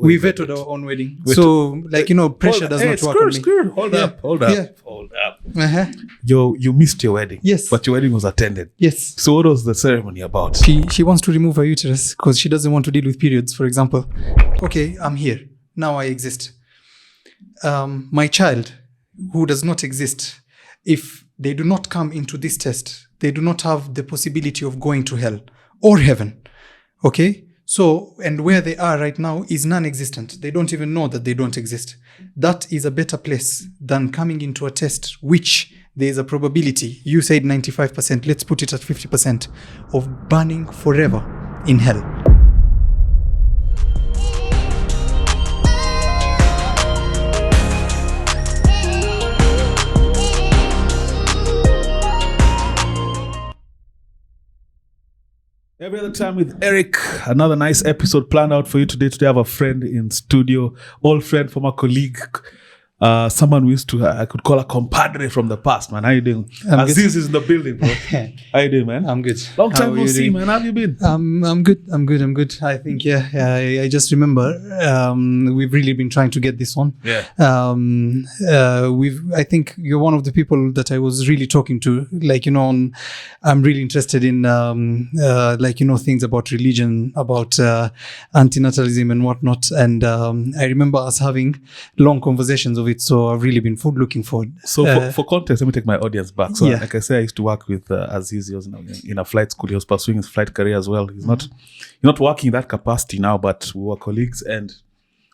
We vetoed our own wedding. So, pressure does not work on me. Hold up. Uh-huh. You missed your wedding. Yes. But your wedding was attended. Yes. So what was the ceremony about? She wants to remove her uterus because she doesn't want to deal with periods, for example. Okay, I'm here. Now I exist. My child, who does not exist, if they do not come into this test, they do not have the possibility of going to hell or heaven. Okay? So, and where they are right now is non-existent. They don't even know that they don't exist. That is a better place than coming into a test which there is a probability, you said 95%, let's put it at 50%, of burning forever in hell. Every other time with Eric, another nice episode planned out for you today. Today I have a friend in studio, old friend, former colleague, someone we used to, I could call a compadre from the past, man. How you doing? Aziz is in the building, bro. How you doing, man? I'm good. Long time no see, man. How have you been? I'm good. I think, I just remember we've really been trying to get this on. Yeah. I think you're one of the people that I was really talking to, I'm really interested in, things about religion, about antinatalism and whatnot. And I remember us having long conversations of it. So I've really been looking forward. So for context, let me take my audience back. So like I say, I used to work with Aziz. He was in a flight school. He was pursuing his flight career as well. He's not working in that capacity now, but we were colleagues and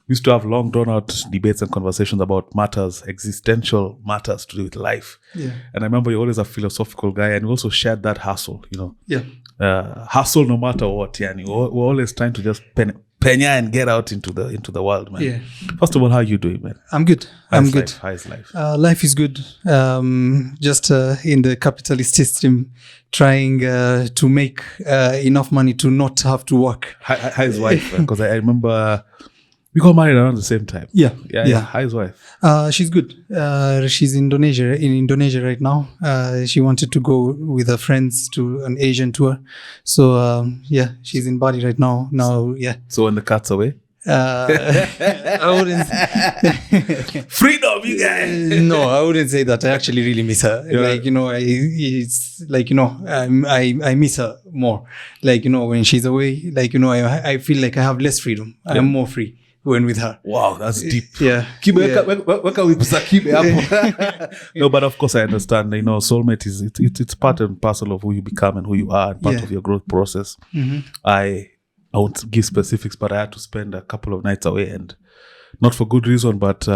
we used to have long drawn out debates and conversations about matters, existential matters to do with life. Yeah. And I remember you're always a philosophical guy, and we also shared that hustle, Yeah. Hustle no matter what. We're always trying to just penya and get out into the world, man. Yeah. First of all, how are you doing, man? I'm good. I'm good. How is life? Life is good. Just in the capitalist system, trying to make enough money to not have to work. How is wife? Because I remember we got married around the same time. Yeah. How is wife? She's good. She's in Indonesia right now. She wanted to go with her friends to an Asian tour. So, she's in Bali right now. So when the cat's away? I wouldn't. Freedom, you guys. No, I wouldn't say that. I actually really miss her. I miss her more. When she's away, I feel like I have less freedom. I am more free when with her. Wow, that's deep. Yeah. Where can we keep it up? No, but of course I understand. Soulmate it's part and parcel of who you become and who you are, and part of your growth process. Mm-hmm. I won't give specifics, but I had to spend a couple of nights away, and not for good reason, but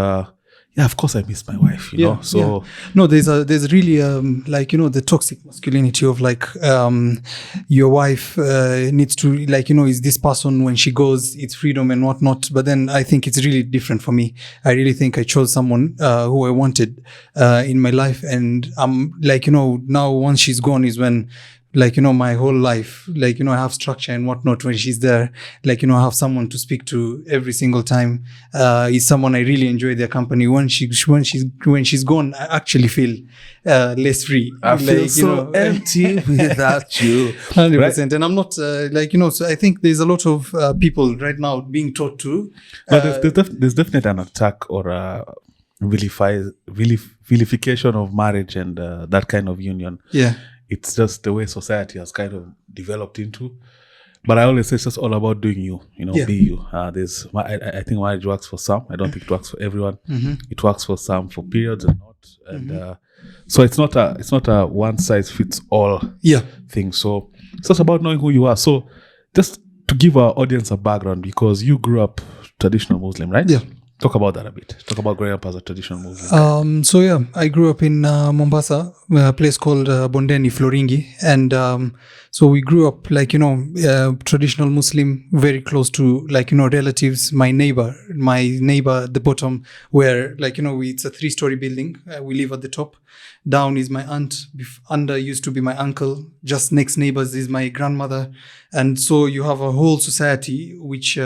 of course I miss my wife, know. So no, there's really the toxic masculinity of your wife needs to is this person when she goes, it's freedom and whatnot. But then I think it's really different for me. I really think I chose someone who I wanted in my life, and I'm now once she's gone is when my whole life, I have structure and whatnot when she's there. I have someone to speak to every single time. Is someone I really enjoy their company. When she's gone, I actually feel less free. I feel so empty without you. 100%. Right? And I'm not so I think there's a lot of people right now being taught to. There's definitely an attack or a vilification of marriage and that kind of union. Yeah. It's just the way society has kind of developed into. But I always say it's just all about doing you, be you. I think marriage works for some. I don't think it works for everyone. Mm-hmm. It works for some for periods and not. And so it's not a one size fits all thing. So it's just about knowing who you are. So just to give our audience a background, because you grew up traditional Muslim, right? Yeah. Talk about that a bit. Talk about growing up as a traditional Muslim. I grew up in Mombasa, a place called Bondeni, Floringi. And so we grew up traditional Muslim, very close to relatives. My neighbor at the bottom where it's a 3-story building. We live at the top. Down is my aunt. Under used to be my uncle. Just next neighbors is my grandmother. And so you have a whole society which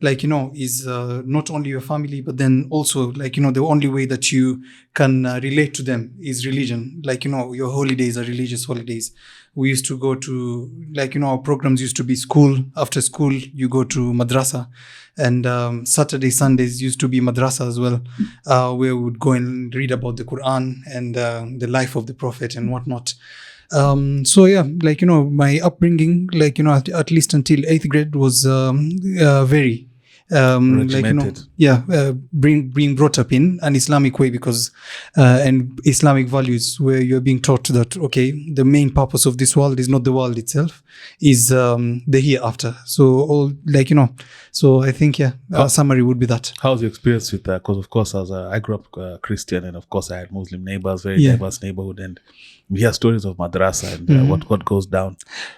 like, is not only your family, but then also, like, the only way that you can relate to them is religion. Like, your holidays are religious holidays. We used to go to, like, our programs used to be school. After school, you go to madrasa. And Saturday, Sundays used to be madrasa as well, where we would go and read about the Quran and the life of the Prophet and whatnot. So yeah, like, my upbringing, like, at least until 8th grade was very Regimented. being brought up in an Islamic way, because and Islamic values, where you're being taught that, okay, the main purpose of this world is not the world itself, is the hereafter. So all, like, so I think summary would be that. How's your experience with that? Because of course, I grew up Christian, and of course I had Muslim neighbors, very diverse neighborhood, and we hear stories of madrasa and what goes down.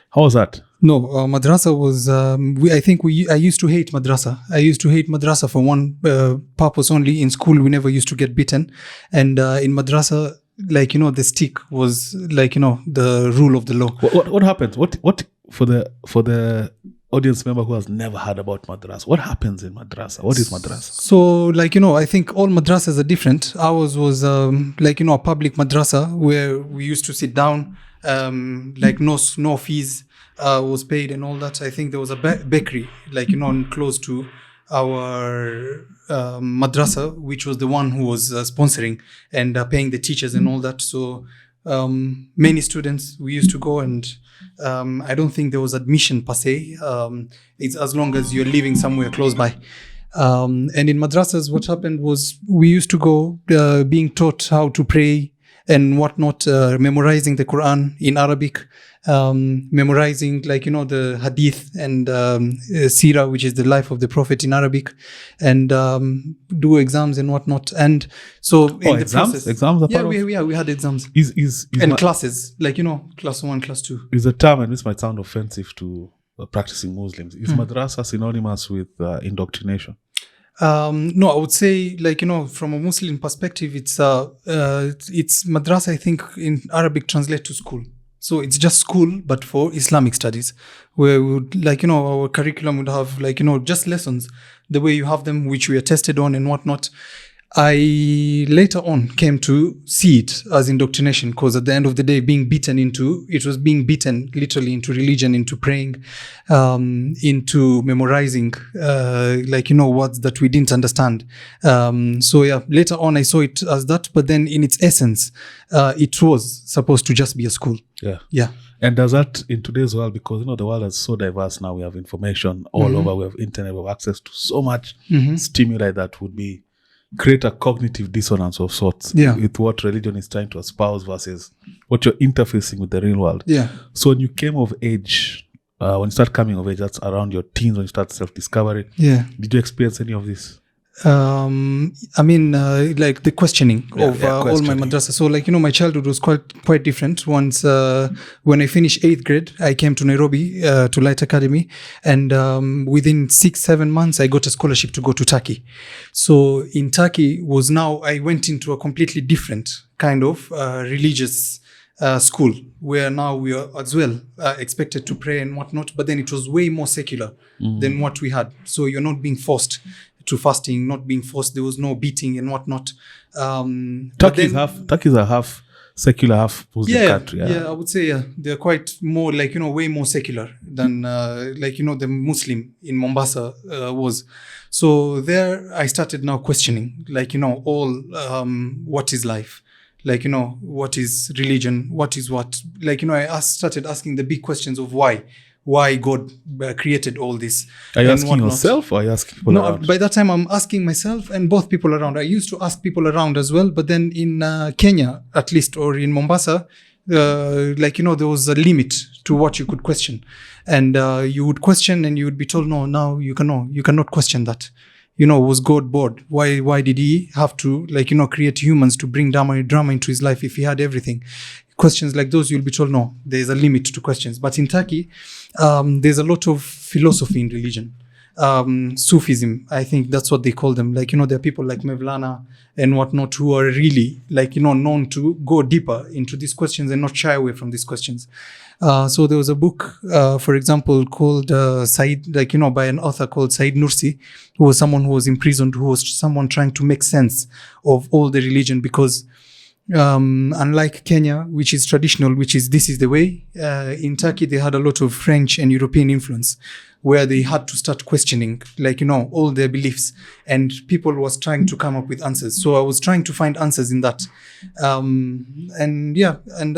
How was that? No, madrasa was, I used to hate madrasa. I used to hate madrasa for one purpose only. In school, we never used to get beaten. And in madrasa, like, the stick was, like, the rule of the law. What happens? What for the audience member who has never heard about madrasa, what happens in madrasa? What is madrasa? So, like, I think all madrasas are different. Ours was, like, a public madrasa where we used to sit down, like, no fees was paid and all that. I think there was a bakery, like, close to our madrasa, which was the one who was sponsoring and paying the teachers and all that. So many students, we used to go, and I don't think there was admission per se. It's as long as you're living somewhere close by. And in madrasas, what happened was we used to go being taught how to pray and whatnot, memorizing the Quran in Arabic, memorizing, like, the hadith and seerah, which is the life of the Prophet, in Arabic, and do exams and whatnot. And so in the process, exams are part of? we had exams Is and classes, like, class 1, class 2. Is a term, and this might sound offensive to practicing Muslims. Is madrasa synonymous with indoctrination? No, I would say, like, from a Muslim perspective, it's madrasa, I think, in Arabic translate to school. So it's just school, but for Islamic studies, where we would, like, our curriculum would have, like, just lessons, the way you have them, which we are tested on and whatnot. I later on came to see it as indoctrination, because at the end of the day, it was being beaten literally into religion, into praying, into memorizing, like, words that we didn't understand. So yeah, later on I saw it as that, but then in its essence, it was supposed to just be a school. Yeah. And does that, in today's world, because the world is so diverse now, we have information all over, we have internet, we have access to so much stimuli that would create a cognitive dissonance of sorts with what religion is trying to espouse versus what you're interfacing with the real world. So when you came of age, when you start coming of age, that's around your teens, when you start self-discovery, did you experience any of this? I mean, like the questioning of all my madrasa. So, like, my childhood was quite different. Once when I finished 8th grade, I came to Nairobi to Light Academy, and within 6-7 months, I got a scholarship to go to Turkey. So in Turkey I went into a completely different kind of religious school, where now we are as well expected to pray and whatnot, but then it was way more secular than what we had. So you're not being forced to fasting, not being forced. There was no beating and whatnot. Turkey is a half secular, half Muslim country. I would say they're quite more, like, way more secular than like, the Muslim in Mombasa was. So there I started now questioning, like, all what is life, like, what is religion, what is what, like, I started asking the big questions of why God created all this. Are you asking yourself, or are you asking people around? By that time, I'm asking myself and both people around. I used to ask people around as well, but then in Kenya, at least, or in Mombasa, like, there was a limit to what you could question. And you would question and you would be told, no, now you cannot question that. Was God bored? Why did he have to, like, create humans to bring drama into his life if he had everything? Questions like those, you'll be told, no, there's a limit to questions. But in Turkey, there's a lot of philosophy in religion. Sufism, I think that's what they call them. Like, there are people like Mevlana and whatnot who are really, like, known to go deeper into these questions and not shy away from these questions. So there was a book, for example, called Said, by an author called Said Nursi, who was someone who was imprisoned, who was someone trying to make sense of all the religion, because unlike Kenya, which is traditional, which is this is the way, in Turkey they had a lot of French and European influence, where they had to start questioning, all their beliefs, and people was trying to come up with answers. So I was trying to find answers in that. And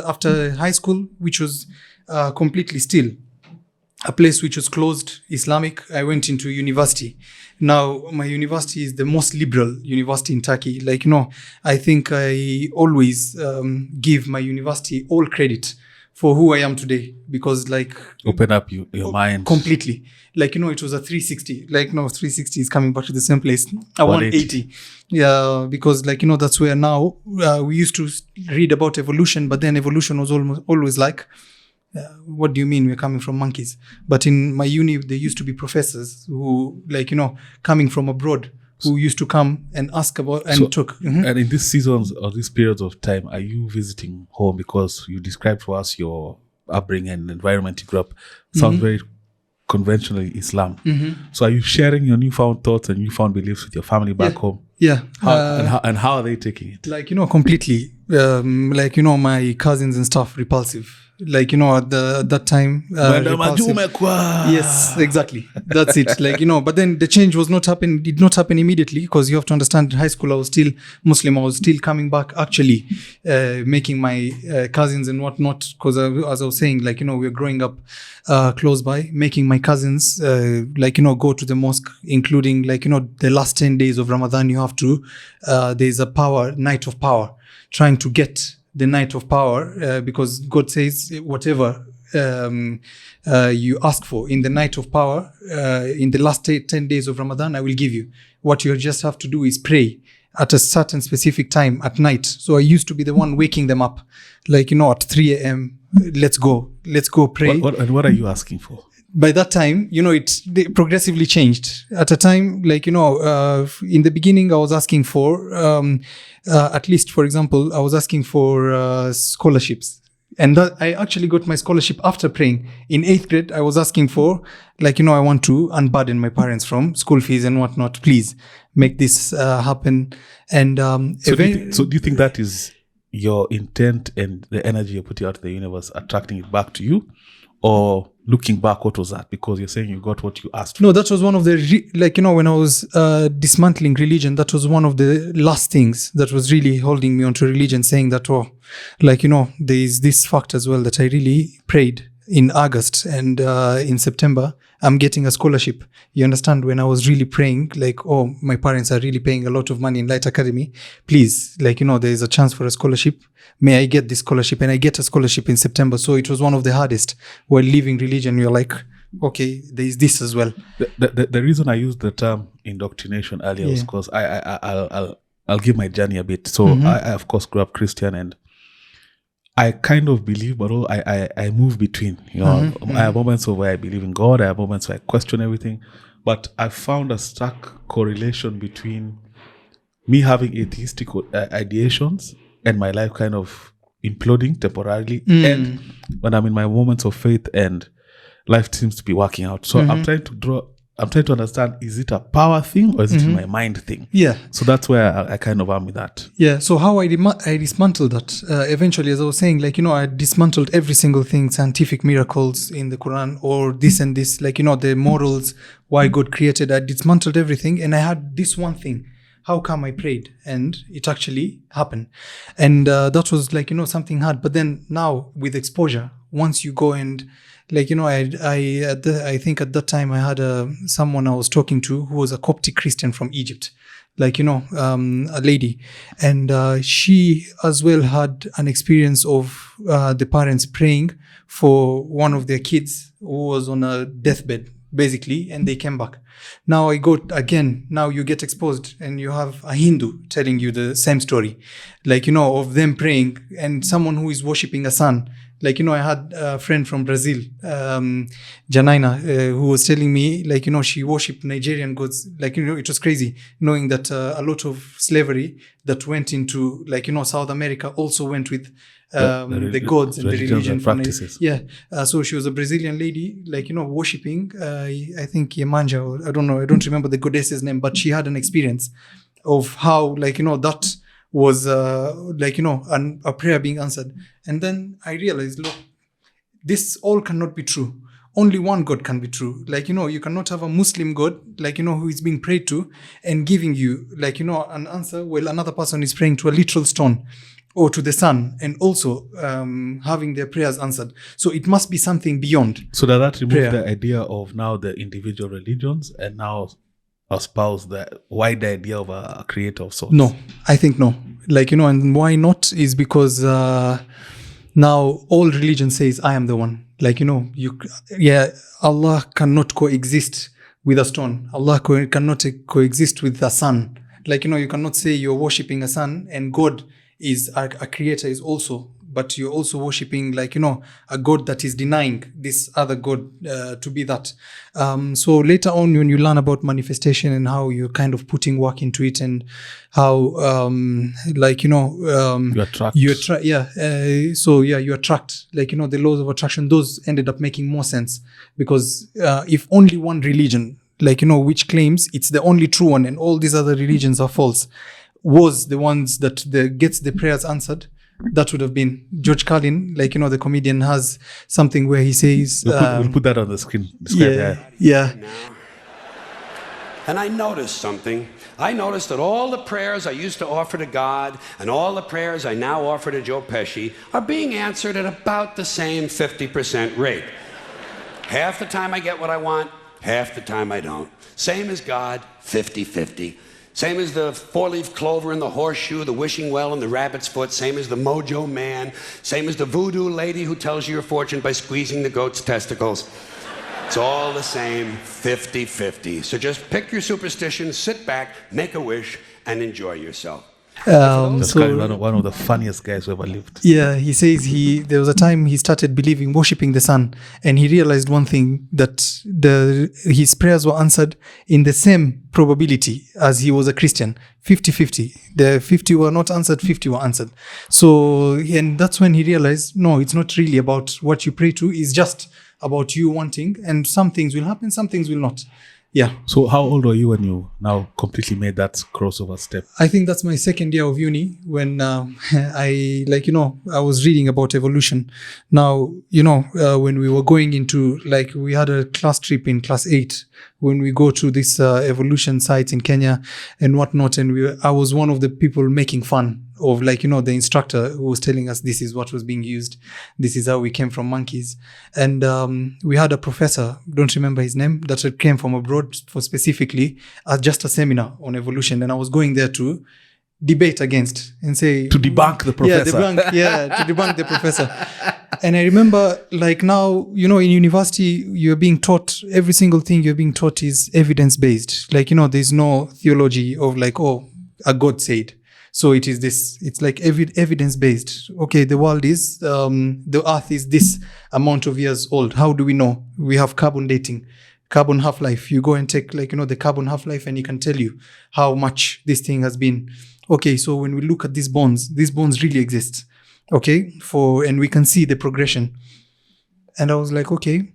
after high school, which was completely still a place which was closed, Islamic, I went into university. Now, my university is the most liberal university in Turkey. I think I always give my university all credit for who I am today, because open up your mind completely. It was a 360. 360 is coming back to the same place. A 180. Yeah, because that's where now we used to read about evolution, but then evolution was always what do you mean we're coming from monkeys? But in my uni, there used to be professors who, coming from abroad, who used to come and ask about and talk. Mm-hmm. And in these seasons or these periods of time, are you visiting home? Because you described for us your upbringing and environment you grew up. Sounds very conventionally Islam. Mm-hmm. So are you sharing your newfound thoughts and newfound beliefs with your family back home? Yeah. How are they taking it? Completely. My cousins and stuff, repulsive. At that time. Yes, exactly. That's it. But then the change did not happen immediately, because you have to understand, in high school, I was still Muslim. I was still coming back, actually, making my cousins and whatnot, because as I was saying, we're growing up close by, making my cousins, go to the mosque, including, the last 10 days of Ramadan, you have to, there's a night of power, trying to get the night of power, because God says whatever you ask for in the night of power, in the last 10 days of Ramadan, I will give you. What you just have to do is pray at a certain specific time at night. So I used to be the one waking them up, at 3 a.m. Let's go pray. What are you asking for? By that time, it progressively changed. At a time, in the beginning, I was asking for, at least, for example, I was asking for scholarships. And that I actually got my scholarship after praying. In 8th grade, I was asking for, I want to unburden my parents from school fees and whatnot. Please make this happen. And so do you think that is your intent and the energy you put out to the universe attracting it back to you? Or looking back, what was that? Because you're saying you got what you asked for. No, that was one of the, when I was dismantling religion, that was one of the last things that was really holding me onto religion, saying that, there is this fact as well, that I really prayed in August and in September, I'm getting a scholarship. You understand, when I was really praying, my parents are really paying a lot of money in Light Academy. Please, there is a chance for a scholarship. May I get this scholarship? And I get a scholarship in September. So it was one of the hardest. While leaving religion, you're like, okay, there is this as well. The reason I used the term indoctrination earlier was because I'll give my journey a bit. So I of course grew up Christian, and I kind of believe, but I move between. I have moments where I believe in God. I have moments where I question everything. But I found a stark correlation between me having atheistic ideations and my life kind of imploding temporarily, and when I'm in my moments of faith and life seems to be working out. So I'm trying to understand, is it a power thing or is it my mind thing? Yeah. So that's where I kind of am with that. Yeah. So how I dismantled that, eventually, as I was saying, I dismantled every single thing, scientific miracles in the Quran or this and this, the morals, why God created. I dismantled everything, and I had this one thing. How come I prayed and it actually happened? And that was something hard. But then now with exposure, once you go and I think at that time I had someone I was talking to who was a Coptic Christian from Egypt, a lady, and she as well had an experience of the parents praying for one of their kids who was on a deathbed, basically, and they came back. Now I go again, now you get exposed and you have a Hindu telling you the same story, of them praying and someone who is worshipping a sun Like, I had a friend from Brazil, Janaina, who was telling me, like, she worshipped Nigerian gods. Like, it was crazy knowing that a lot of slavery that went into, like, South America also went with the gods and the religion and practices. So she was a Brazilian lady, like, worshipping, I think Yemanja, or I don't know, I don't remember the goddess's name, but she had an experience of how, like, that was a prayer being answered. And then I realized, look, this all cannot be true. Only one God can be true. Like, you cannot have a Muslim God, like, who is being prayed to and giving you, like, an answer while another person is praying to a literal stone or to the sun and also having their prayers answered. So it must be something beyond. So does that remove prayer. the idea of now the individual religions and now espouse the wider idea of a creator of sorts? No, I think no. Like, and why not is because now all religion says, I am the one. Like, Allah cannot coexist with a stone. Allah cannot coexist with the sun. Like, you cannot say you're worshipping a sun and God is a creator is also, but you're also worshipping, like, a God that is denying this other God to be that. So later on, when you learn about manifestation and how you're kind of putting work into it and how, You attract. you attract, you attract, like, the laws of attraction, those ended up making more sense because if only one religion, like, which claims it's the only true one and all these other religions are false, was the ones that gets the prayers answered, that would have been George Carlin, like, the comedian has something where he says... We'll put that on the screen. Yeah. And I noticed something. I noticed that all the prayers I used to offer to God and all the prayers I now offer to Joe Pesci are being answered at about the same 50% rate. Half the time I get what I want, half the time I don't. Same as God, 50-50. Same as the four-leaf clover and the horseshoe, the wishing well and the rabbit's foot. Same as the mojo man. Same as the voodoo lady who tells you your fortune by squeezing the goat's testicles. It's all the same, 50-50. So just pick your superstition, sit back, make a wish, and enjoy yourself. That's one of the funniest guys who ever lived. Yeah, he says there was a time he started worshipping the sun, and he realized one thing, that his prayers were answered in the same probability as he was a Christian, 50-50. The 50 were not answered, 50 were answered. So, and that's when he realized, no, it's not really about what you pray to, it's just about you wanting, and some things will happen, some things will not. Yeah. So how old were you when you now completely made that crossover step? I think that's my second year of uni when I was reading about evolution. Now, when we were going into, like, we had a class trip in class 8 when we go to this evolution site in Kenya and whatnot. And I was one of the people making fun of, like, the instructor who was telling us this is what was being used. This is how we came from monkeys. And we had a professor, don't remember his name, that came from abroad for specifically just a seminar on evolution. And I was going there to debate against and say... To debunk the professor. To debunk the professor. And I remember, like, now, in university, you're being taught, every single thing you're being taught is evidence-based. Like, there's no theology of, like, oh, a God said. So it is this, it's like evidence-based. Okay, the world is, the earth is this amount of years old. How do we know? We have carbon dating, carbon half-life. You go and take, like, the carbon half-life and it can tell you how much this thing has been. Okay, so when we look at these bonds really exist. Okay, and we can see the progression. And I was like, okay,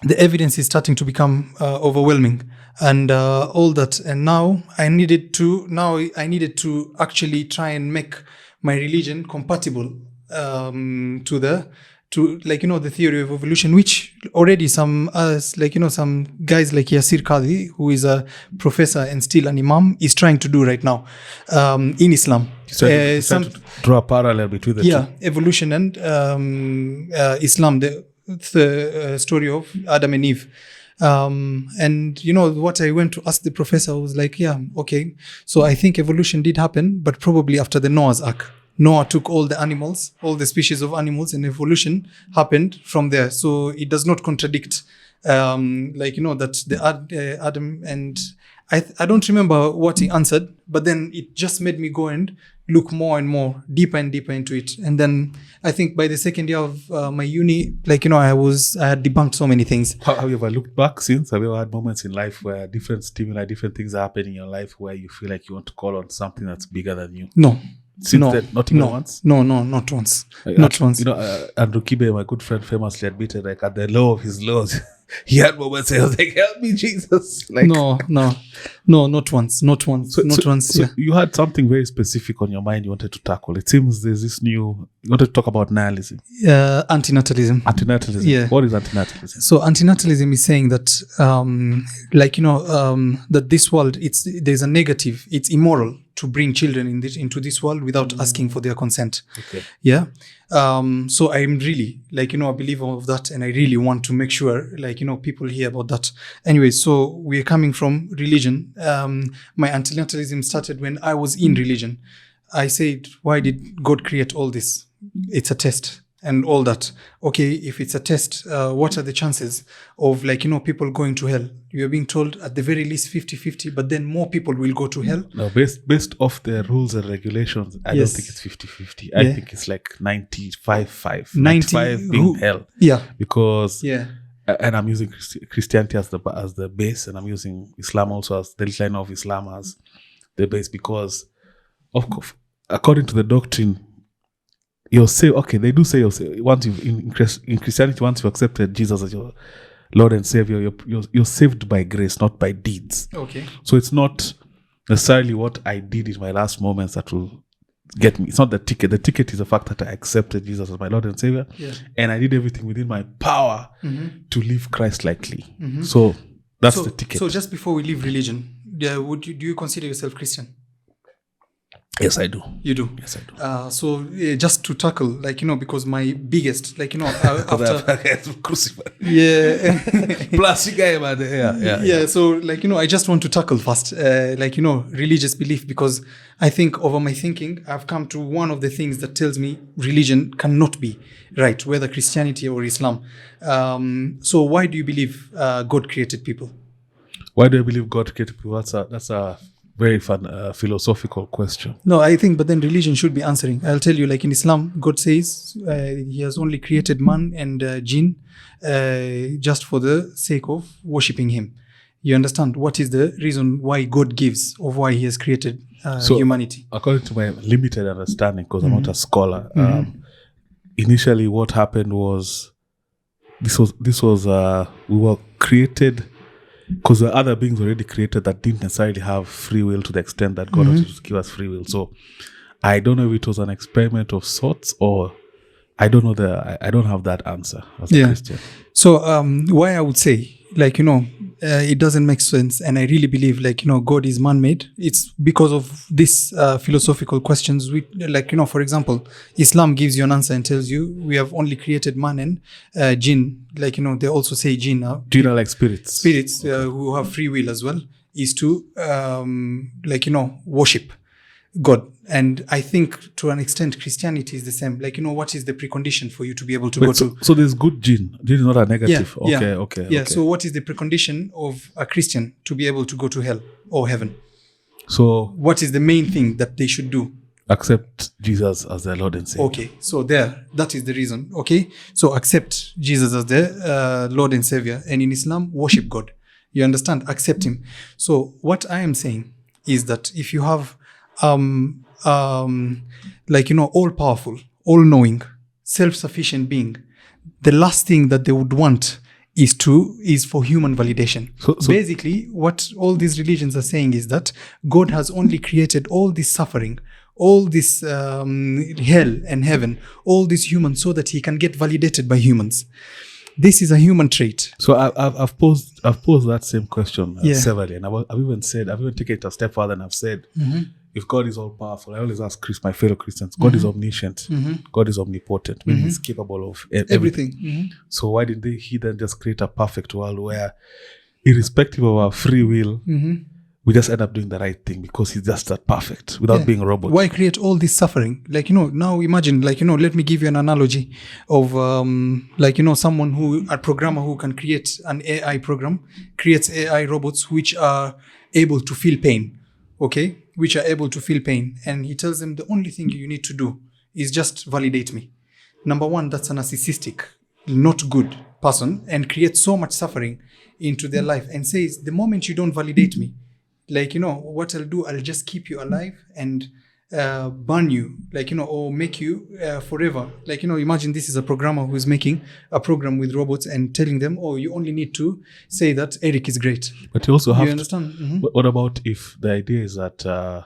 the evidence is starting to become overwhelming and all that. And now I needed to actually try and make my religion compatible to the theory of evolution, which already some guys like Yasir Qadhi, who is a professor and still an imam, is trying to do right now in Islam. To draw a parallel between the two. Evolution and Islam, the story of Adam and Eve. And what I went to ask the professor was like, okay, so I think evolution did happen, but probably after the Noah's Ark. Noah took all the animals, all the species of animals, and evolution happened from there. So it does not contradict, that the Adam and I don't remember what he answered, but then it just made me go and look more and more deeper and deeper into it. And then I think by the second year of my uni, I had debunked so many things. Have you ever looked back since? Have you ever had moments in life where different stimuli, different things are happening in your life where you feel like you want to call on something that's bigger than you? No. Since then, not even once? No, not once. Not once. Andrew Kibe, my good friend, famously admitted, at the low of his lows, he had moments where he was like, help me, Jesus. No, not once. Not once. So you had something very specific on your mind you wanted to tackle. It seems there's this you wanted to talk about nihilism. Antinatalism. Antinatalism. Yeah. What is antinatalism? So antinatalism is saying that, that this world, there's a negative, it's immoral to bring children into this world without asking for their consent. Okay. Yeah. So I'm really a believer of that, and I really want to make sure people hear about that. Anyway, so we're coming from religion. My antinatalism started when I was in religion. I said, why did God create all this? It's a test and all that. Okay, if it's a test, what are the chances of people going to hell? You're being told at the very least 50-50, but then more people will go to hell. No, based off the rules and regulations, I don't think it's 50-50. I think it's like 95-5. 95 being hell. Yeah. Because and I'm using Christianity as the base, and I'm using Islam also as the line of Islam as the base, because of course, according to the doctrine, you're saved. Okay, they do say you're saved. Once in Christianity, once you accepted Jesus as your Lord and Savior, you're saved by grace, not by deeds. Okay. So it's not necessarily what I did in my last moments that will get me. It's not the ticket. The ticket is the fact that I accepted Jesus as my Lord and Savior, and I did everything within my power to live Christ-likely. So that's the ticket. So just before we leave religion, do you consider yourself Christian? Yes, I do. You do? Yes, I do. So just to tackle, because my biggest, after crucified. Yeah. Plastic guy, man. Yeah. So I just want to tackle first, religious belief, because I think over my thinking, I've come to one of the things that tells me religion cannot be right, whether Christianity or Islam. So why do you believe God created people? Why do I believe God created people? That's a very fun philosophical question. No, I think, but then religion should be answering. I'll tell you, in Islam, God says he has only created man and jinn just for the sake of worshipping him. You understand? What is the reason why God gives, of why he has created humanity? According to my limited understanding, because I'm not a scholar, initially what happened was, this was we were created because the other beings already created that didn't necessarily have free will to the extent that God wanted to give us free will. So I don't know if it was an experiment of sorts, or I don't know I don't have that answer as a Christian. So why I would say, it doesn't make sense, and I really believe, God is man-made. It's because of these philosophical questions. For example, Islam gives you an answer and tells you we have only created man and jinn. They also say jinn now. Jinn are like spirits. Spirits who have free will as well, is to worship God. And I think to an extent Christianity is the same. What is the precondition for you to be able to go to? So there's good jinn. Jinn is not a negative. Okay. So what is the precondition of a Christian to be able to go to hell or heaven? So what is the main thing that they should do? Accept Jesus as their Lord and Savior. Okay, so that is the reason. Okay, so accept Jesus as their Lord and Savior, and in Islam, worship God. You understand? Accept him. So what I am saying is that if you have all-powerful, all-knowing, self-sufficient being, the last thing that they would want is for human validation. So basically, what all these religions are saying is that God has only created all this suffering, all this hell and heaven, all these humans, so that he can get validated by humans. This is a human trait. So I've posed that same question severally, and I've even taken it a step further, and I've said, if God is all powerful, I always ask my fellow Christians, God is omniscient, God is omnipotent, meaning he's capable of everything. So why didn't he then just create a perfect world where, irrespective of our free will, we just end up doing the right thing because he's just that perfect without being a robot? Why create all this suffering? Now imagine, let me give you an analogy of, someone a programmer who can create an AI program, creates AI robots which are able to feel pain, okay? Which are able to feel pain. And he tells them the only thing you need to do is just validate me. Number one, that's a narcissistic, not good person, and creates so much suffering into their life, and says, the moment you don't validate me, like, what I'll do, I'll just keep you alive and burn you, like, or make you forever. Like, imagine this is a programmer who's making a program with robots and telling them, oh, you only need to say that Eric is great. But you also have you understand? Mm-hmm. What about if the idea is that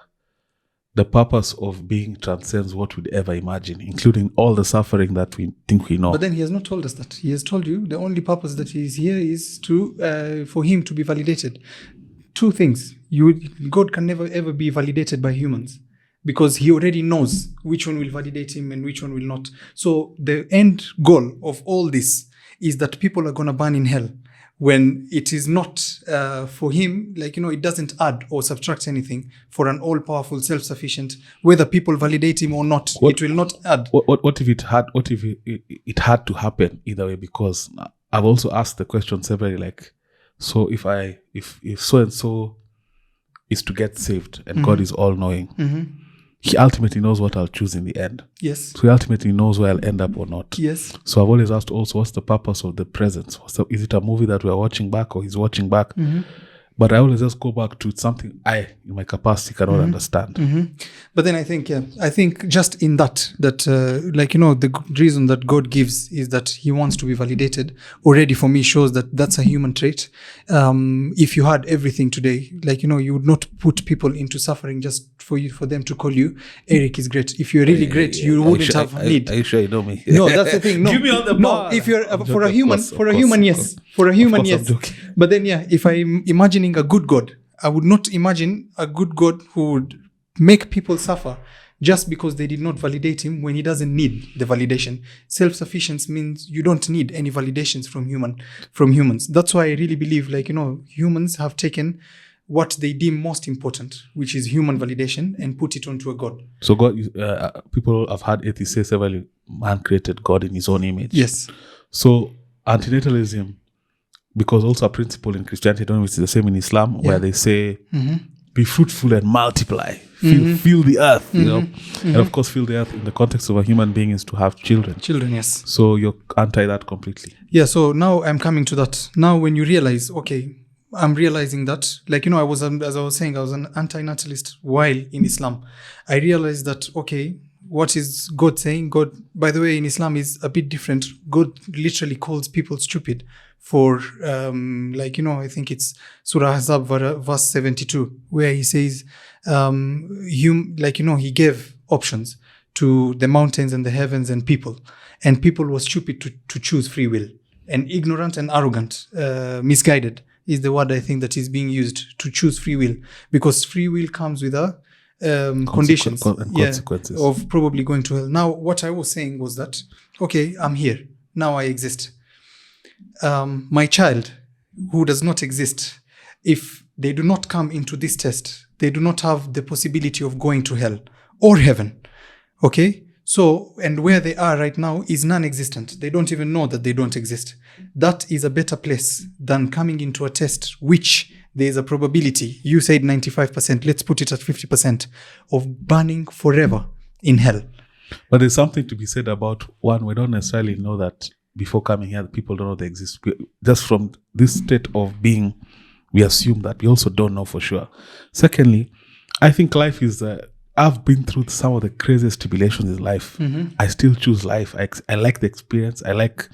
the purpose of being transcends what we'd ever imagine, including all the suffering that we think we know? But then he has not told us that. He has told you the only purpose that he is here is to for him to be validated. Two things. God can never ever be validated by humans, because he already knows which one will validate him and which one will not. So the end goal of all this is that people are going to burn in hell, when it is not for him, like, it doesn't add or subtract anything for an all-powerful, self-sufficient, whether people validate him or not, it will not add. What if it had to happen either way? Because I've also asked the question severally, like, so if so-and-so is to get saved and God is all-knowing, he ultimately knows what I'll choose in the end. Yes. So he ultimately knows where I'll end up or not. Yes. So I've always asked also, what's the purpose of the presence? Is it a movie that we're watching back, or he's watching back? But I always just go back to something I, in my capacity, cannot understand. But then I think just in that, like, the reason that God gives is that he wants to be validated, already for me shows that that's a human trait. If you had everything today, like, you would not put people into suffering just for them to call you, Eric is great. If you're really great, you wouldn't have need. Are you sure you know me? No, that's the thing. No, Give me on the bar. No, if you're I'm for a joking, human, of for a course, human, of yes. course. For a human, Of course, yes. I'm joking. But then, if I'm imagining a good God, I would not imagine a good God who would make people suffer just because they did not validate him when he doesn't need the validation. Self-sufficiency means you don't need any validations from humans. That's why I really believe, like, humans have taken what they deem most important, which is human validation, and put it onto a God. So God, people have had atheists say several, man created God in his own image. Yes. So antinatalism, because also a principle in Christianity, I don't know if it's the same in Islam, where they say, be fruitful and multiply, fill the earth, and of course fill the earth in the context of a human being is to have children. Children, yes. So you're anti that completely. Yeah, so now I'm coming to that. Now when you realize, okay, I'm realizing that, like, I was, as I was saying, I was an anti-natalist while in Islam. I realized that, okay, what is God saying? God, by the way, in Islam is a bit different. God literally calls people stupid for, I think it's Surah Ahzab verse 72, where he says, he gave options to the mountains and the heavens and people were stupid to choose free will, and ignorant and arrogant, misguided is the word I think that is being used, to choose free will, because free will comes with a conditions and consequences of probably going to hell. Now, what I was saying was that, okay, I'm here. Now I exist. My child, who does not exist, if they do not come into this test, they do not have the possibility of going to hell or heaven. Okay? So, and where they are right now is non-existent. They don't even know that they don't exist. That is a better place than coming into a test which there is a probability, you said 95%, let's put it at 50%, of burning forever in hell. But there's something to be said about, one, we don't necessarily know that before coming here, people don't know they exist. Just from this state of being, we assume that. We also don't know for sure. Secondly, I think life is... I've been through some of the craziest tribulations in life. I still choose life. I like the experience. I like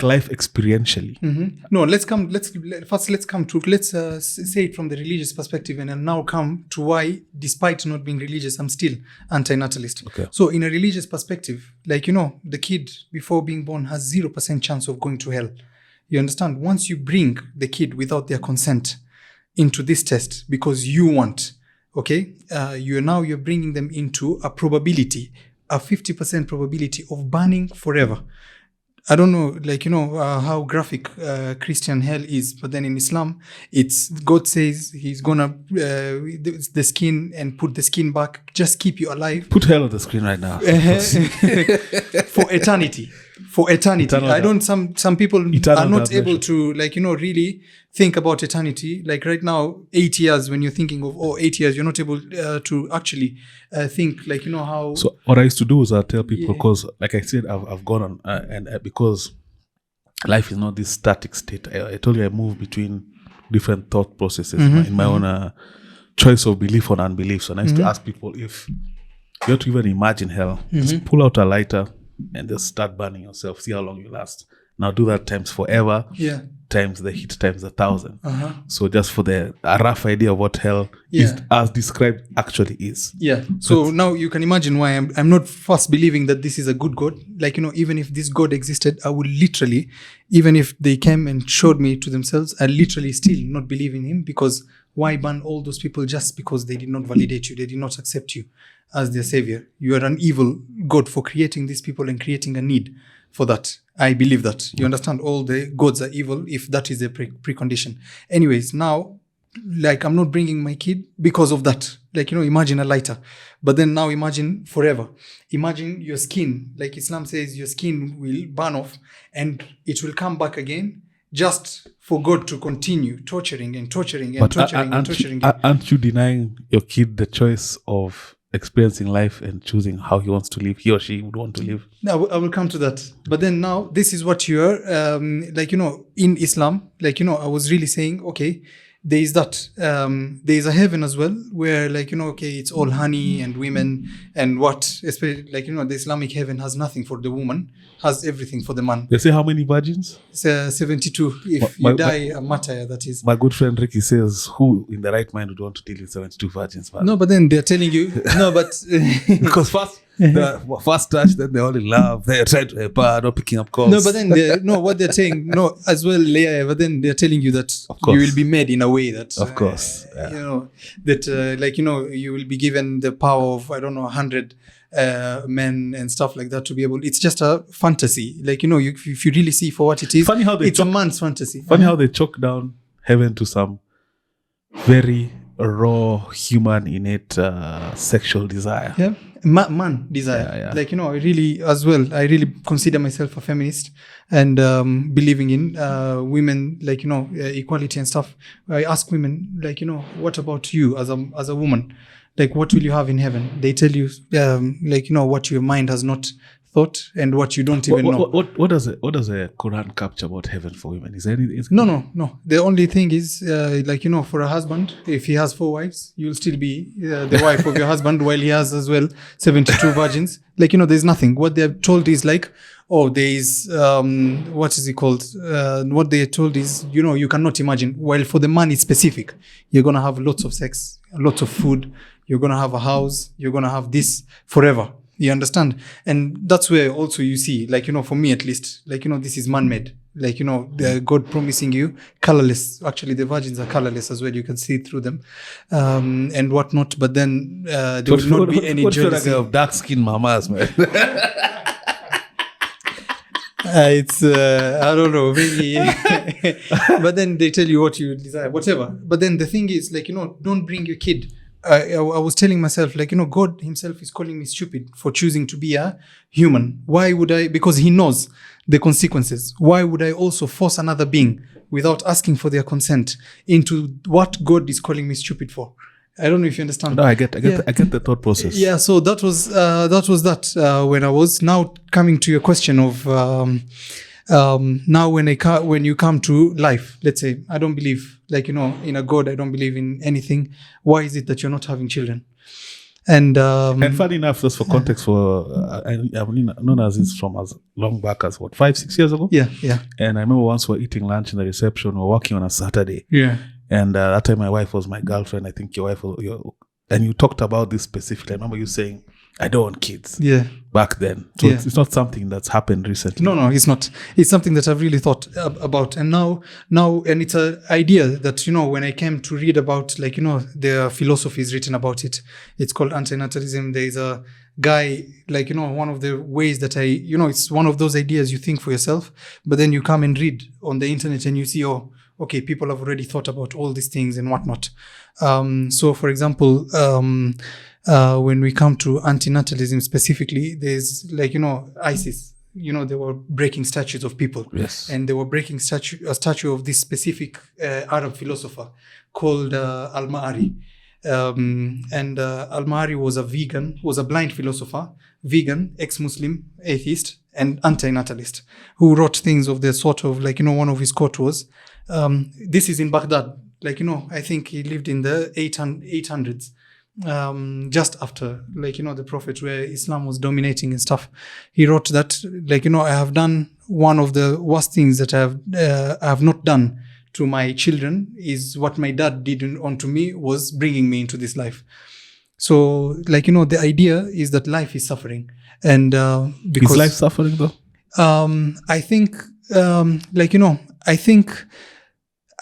life experientially. No, let's say it from the religious perspective, and then now come to why, despite not being religious, I'm still anti-natalist. Okay. So in a religious perspective, like, the kid before being born has 0% chance of going to hell. You understand? Once you bring the kid without their consent into this test because you want, okay, you're bringing them into a probability, a 50% probability of burning forever. I don't know, how graphic Christian hell is, but then in Islam, it's God says he's gonna the skin and put the skin back, just keep you alive. Put hell on the screen right now. for eternity. For eternity. Eternal I don't, some people eternal are not damnation. able to, like, you know, really think about eternity. Like right now, 8 years, when you're thinking of, 8 years, you're not able to actually think, like, you know, how. So what I used to do is I tell people, because like I said, I've gone on, and because life is not this static state. I told you I move between different thought processes in my own choice of belief or unbelief. So I used to ask people, if you have to even imagine hell, just pull out a lighter and just start burning yourself. See how long you last. Now do that times forever, times the heat, times 1,000. So just for a rough idea of what hell is, as described, actually is. Yeah. So now you can imagine why I'm not first believing that this is a good God. Like, you know, even if this God existed, I would literally, even if they came and showed me to themselves, I literally still not believe in him, because why ban all those people just because they did not validate you? They did not accept you as their savior. You are an evil God for creating these people and creating a need for that. I believe that. You understand? All the gods are evil if that is a precondition. Anyways, now, like, I'm not bringing my kid because of that. Like, you know, imagine a lighter. But then now imagine forever. Imagine your skin. Like Islam says, your skin will burn off and it will come back again, just for God to continue torturing and torturing and torturing and torturing. Aren't you denying your kid the choice of experiencing life and choosing how he wants to live, he or she would want to live? No, I will come to that. But then now, this is what you're, like, you know, in Islam, like, you know, I was really saying, okay, there is that. There is a heaven as well, where, like, you know, okay, it's all honey and women and what, especially, like, you know, the Islamic heaven has nothing for the woman, has everything for the man. They say how many virgins? It's 72. If you die a martyr, that is. My good friend Ricky says, who in the right mind would want to deal with 72 virgins? Man? No, but then they're telling you, no, but. Because first touch, then they're all in love. They're trying to help her, not picking up calls. No, but then what they're saying, no, as well, yeah, but then they're telling you that you will be made in a way that, of course, you know, that, like, you know, you will be given the power of, I don't know, 100 men and stuff like that to be able. It's just a fantasy. Like, you know, if you really see for what it is, funny how it's a man's fantasy. Funny how they choke down heaven to some very raw, human, innate sexual desire. Yeah. Man desire. Yeah. Like, you know, I really consider myself a feminist and believing in women, like, you know, equality and stuff. I ask women, like, you know, what about you as a woman? Like, what will you have in heaven? They tell you, like, you know, what your mind has not thought and what you don't even know. What does the Quran capture about heaven for women? Is there anything? No. The only thing is, like, you know, for a husband, if he has 4 wives, you'll still be the wife of your husband, while he has as well 72 virgins. Like, you know, there's nothing. What they're told is like, there is, what is it called? What they're told is, you know, you cannot imagine. While for the man, it's specific. You're going to have lots of sex, lots of food. You're going to have a house. You're going to have this forever. You understand? And that's where also you see, like, you know, for me at least, like, you know, this is man-made. Like, you know, God promising you colorless. Actually, the virgins are colorless as well. You can see through them and whatnot. But then there will not be any jealousy. Of dark-skinned mamas, man. It's I don't know, maybe. But then they tell you what you desire, whatever. But then the thing is, like, you know, don't bring your kid. I was telling myself, like, you know, God himself is calling me stupid for choosing to be a human. Why would I? Because he knows the consequences. Why would I also force another being without asking for their consent into what God is calling me stupid for? I don't know if you understand. No, I get the thought process. Yeah, so that was that. When I was now coming to your question of now when you come to life, let's say I don't believe, like, you know, in a God. I don't believe in anything. Why is it that you're not having children? And funny enough, just for context, I've known Aziz from as long back as 5-6 years ago. Yeah. And I remember once we're eating lunch in the reception. We're working on a Saturday. Yeah. And that time my wife was my girlfriend. I think your wife was and you talked about this specifically. I remember you saying, I don't want kids. Yeah. Back then. So it's not something that's happened recently. No, it's not. It's something that I've really thought about. And now, and it's an idea that, you know, when I came to read about, like, you know, there are philosophies written about it. It's called antinatalism. There is a guy, like, you know, one of the ways that you know, it's one of those ideas you think for yourself, but then you come and read on the internet and you see, okay, people have already thought about all these things and whatnot. So, for example, when we come to antinatalism specifically, there's like, ISIS, they were breaking statues of people. Yes. And they were breaking a statue of this specific Arab philosopher called Al-Ma'ari. And Al-Ma'ari was a blind philosopher, vegan, ex-Muslim, atheist, and antinatalist, who wrote things of the sort of like, one of his quotes was, this is in Baghdad. Like, I think he lived in the 800s, just after, like, the Prophet, where Islam was dominating and stuff. He wrote that, like, I have done one of the worst things that I have not done to my children is what my dad did onto me, was bringing me into this life. So, like, the idea is that life is suffering. And because is life suffering though? I think,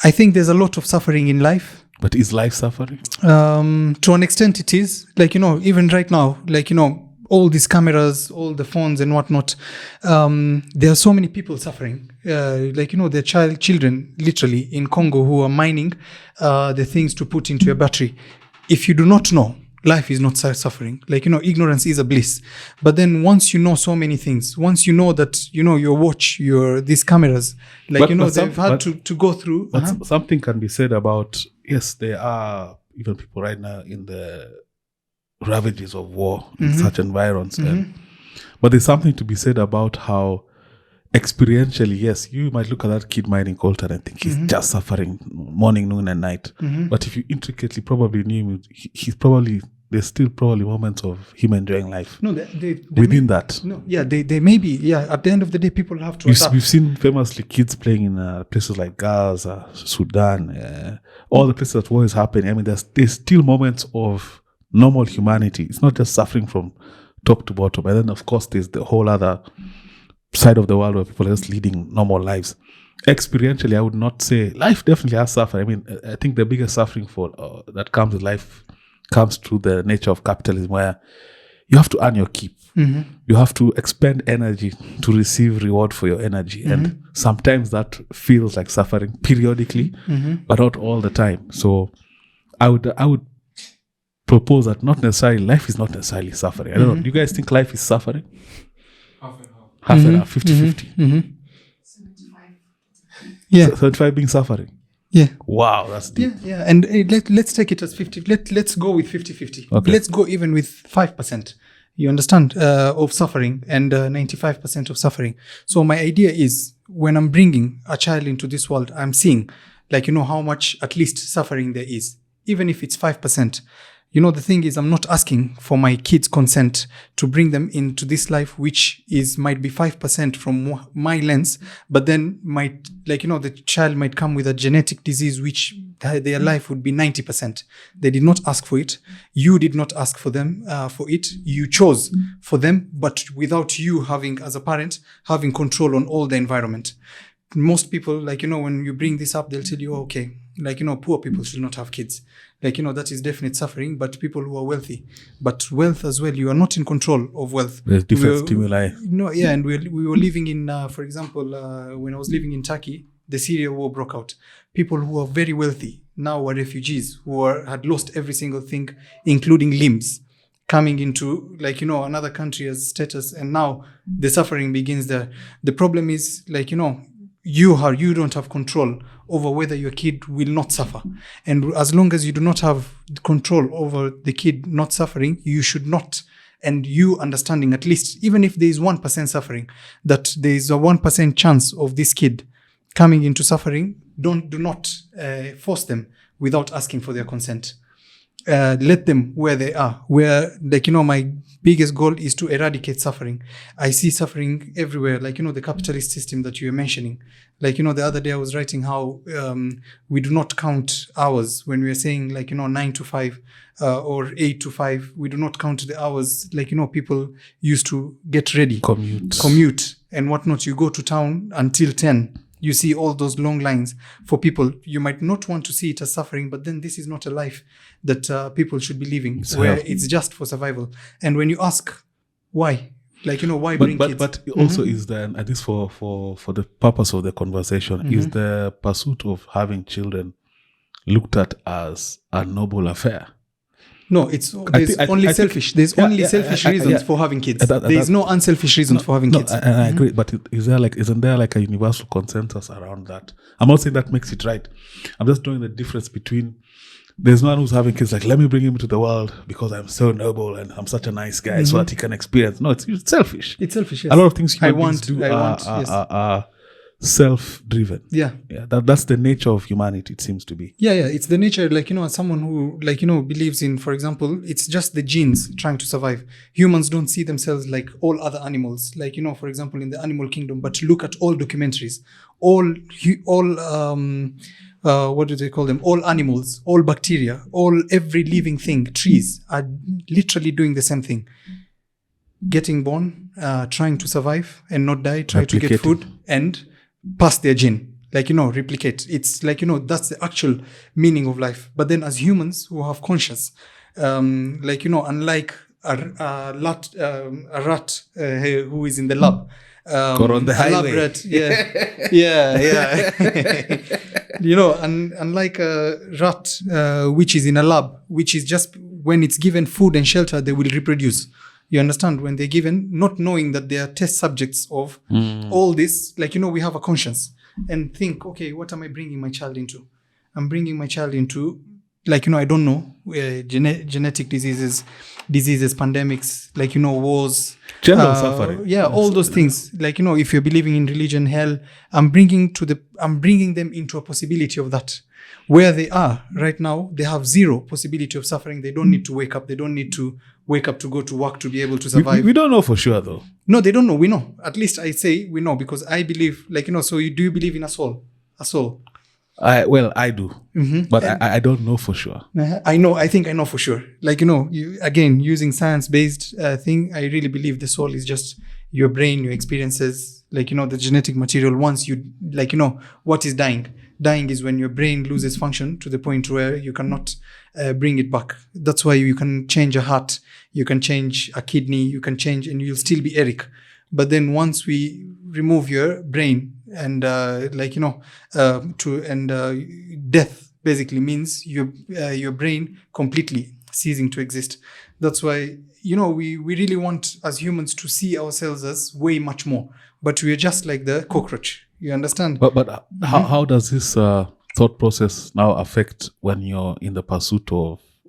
I think there's a lot of suffering in life. But is life suffering? To an extent it is. Like, even right now, like, all these cameras, all the phones and whatnot, there are so many people suffering. Like, there are children literally in Congo who are mining the things to put into a battery. If you do not know, life is not suffering. Like, ignorance is a bliss. But then once you know so many things, once you know that, your watch, these cameras, like, they've had to go through. But something can be said about, yes, there are even people right now in the ravages of war in such environs. But there's something to be said about how experientially, yes, you might look at that kid mining coltan and think he's just suffering morning, noon, and night. But if you intricately probably knew him, there's still probably moments of him enjoying life. No, they within that. No, yeah, they may be. Yeah, at the end of the day, people have to adapt. We've seen famously kids playing in places like Gaza, Sudan, all the places that war is happening. I mean, there's still moments of normal humanity. It's not just suffering from top to bottom. And then, of course, there's the whole other side of the world where people are just leading normal lives. Experientially, I would not say life definitely has suffering. I mean, I think the biggest suffering for that comes with life comes through the nature of capitalism, where you have to earn your keep. You have to expend energy to receive reward for your energy. And sometimes that feels like suffering periodically, but not all the time. So I would propose that not necessarily, life is not necessarily suffering. I don't know, do you guys think life is suffering? Half and half, 50-50. 75. Yeah. 75 being suffering. Yeah. Wow, that's deep. Yeah. And let's take it as 50. Let's go with 50-50. Okay. Let's go even with 5%. You understand, of suffering and 95% of suffering. So my idea is, when I'm bringing a child into this world, I'm seeing, like, how much at least suffering there is, even if it's 5%. The thing is, I'm not asking for my kids' consent to bring them into this life, which might be 5% from my lens, but then the child might come with a genetic disease, which their life would be 90%. They did not ask for it. You did not ask for them, for it. You chose for them, but without you having, as a parent, having control on all the environment. Most people, when you bring this up, they'll tell you, okay, poor people should not have kids. That is definite suffering, but people who are wealthy. But wealth as well, you are not in control of wealth. There's different stimuli. No, yeah, and we were living in, for example, when I was living in Turkey, the Syria war broke out. People who are very wealthy now are refugees who had lost every single thing, including limbs, coming into, another country as status, and now the suffering begins there. The problem is, you don't have control over whether your kid will not suffer. And as long as you do not have control over the kid not suffering, you should not, and you understanding, at least, even if there is 1% suffering, that there is a 1% chance of this kid coming into suffering, do not force them without asking for their consent. Let them where they are, where, my biggest goal is to eradicate suffering. I see suffering everywhere, the capitalist system that you were mentioning. The other day I was writing how we do not count hours when we are saying 9 to 5 or 8 to 5. We do not count the hours people used to get ready, commute and whatnot. You go to town until 10. You see all those long lines for people. You might not want to see it as suffering, but then this is not a life that people should be living, where it's just for survival. And when you ask why, why bring kids? But also is then, at least for the purpose of the conversation, is the pursuit of having children looked at as a noble affair? No, there's only selfish. There's only selfish reasons for having kids. There's no unselfish reasons for having kids. I agree, but isn't there like a universal consensus around that? I'm not saying that makes it right. I'm just knowing the difference between. There's no one who's having kids like, let me bring him into the world because I'm so noble and I'm such a nice guy so that he can experience. No, it's selfish. It's selfish, yes. A lot of things human beings do are self-driven. Yeah. That's the nature of humanity, it seems to be. Yeah. It's the nature, as someone who, believes in, for example, it's just the genes trying to survive. Humans don't see themselves like all other animals, for example, in the animal kingdom, but look at all documentaries, all what do they call them? All animals, all bacteria, every living thing, trees are literally doing the same thing. Getting born, trying to survive and not die, try to get food and pass their gene. Replicate. It's that's the actual meaning of life. But then as humans who have conscience, unlike a rat who is in the lab, or on the highway. Rat, yeah. And unlike a rat which is in a lab, which is just when it's given food and shelter, they will reproduce. You understand? When they're given, not knowing that they are test subjects of all this, we have a conscience and think, okay, what am I bringing my child into? I'm bringing my child into, I don't know, genetic diseases, pandemics, wars. General suffering. Yeah, all those things. If you're believing in religion, hell, I'm bringing them into a possibility of that. Where they are right now, they have zero possibility of suffering. They don't need to wake up. They don't need to wake up to go to work to be able to survive. We don't know for sure, though. No, they don't know. We know. At least I say we know because I believe, so do you believe in a soul? A soul? I do. But I don't know for sure. I know. I think I know for sure. Again, using science-based thing, I really believe the soul is just your brain, your experiences, the genetic material. Once you, what is dying? Dying is when your brain loses function to the point where you cannot bring it back. That's why you can change a heart, you can change a kidney, you can change, and you'll still be Eric. But then once we remove your brain and death basically means your brain completely ceasing to exist. That's why we really want as humans to see ourselves as way much more, but we are just like the cockroach. You understand? But how does this thought process now affect when you're in the pursuit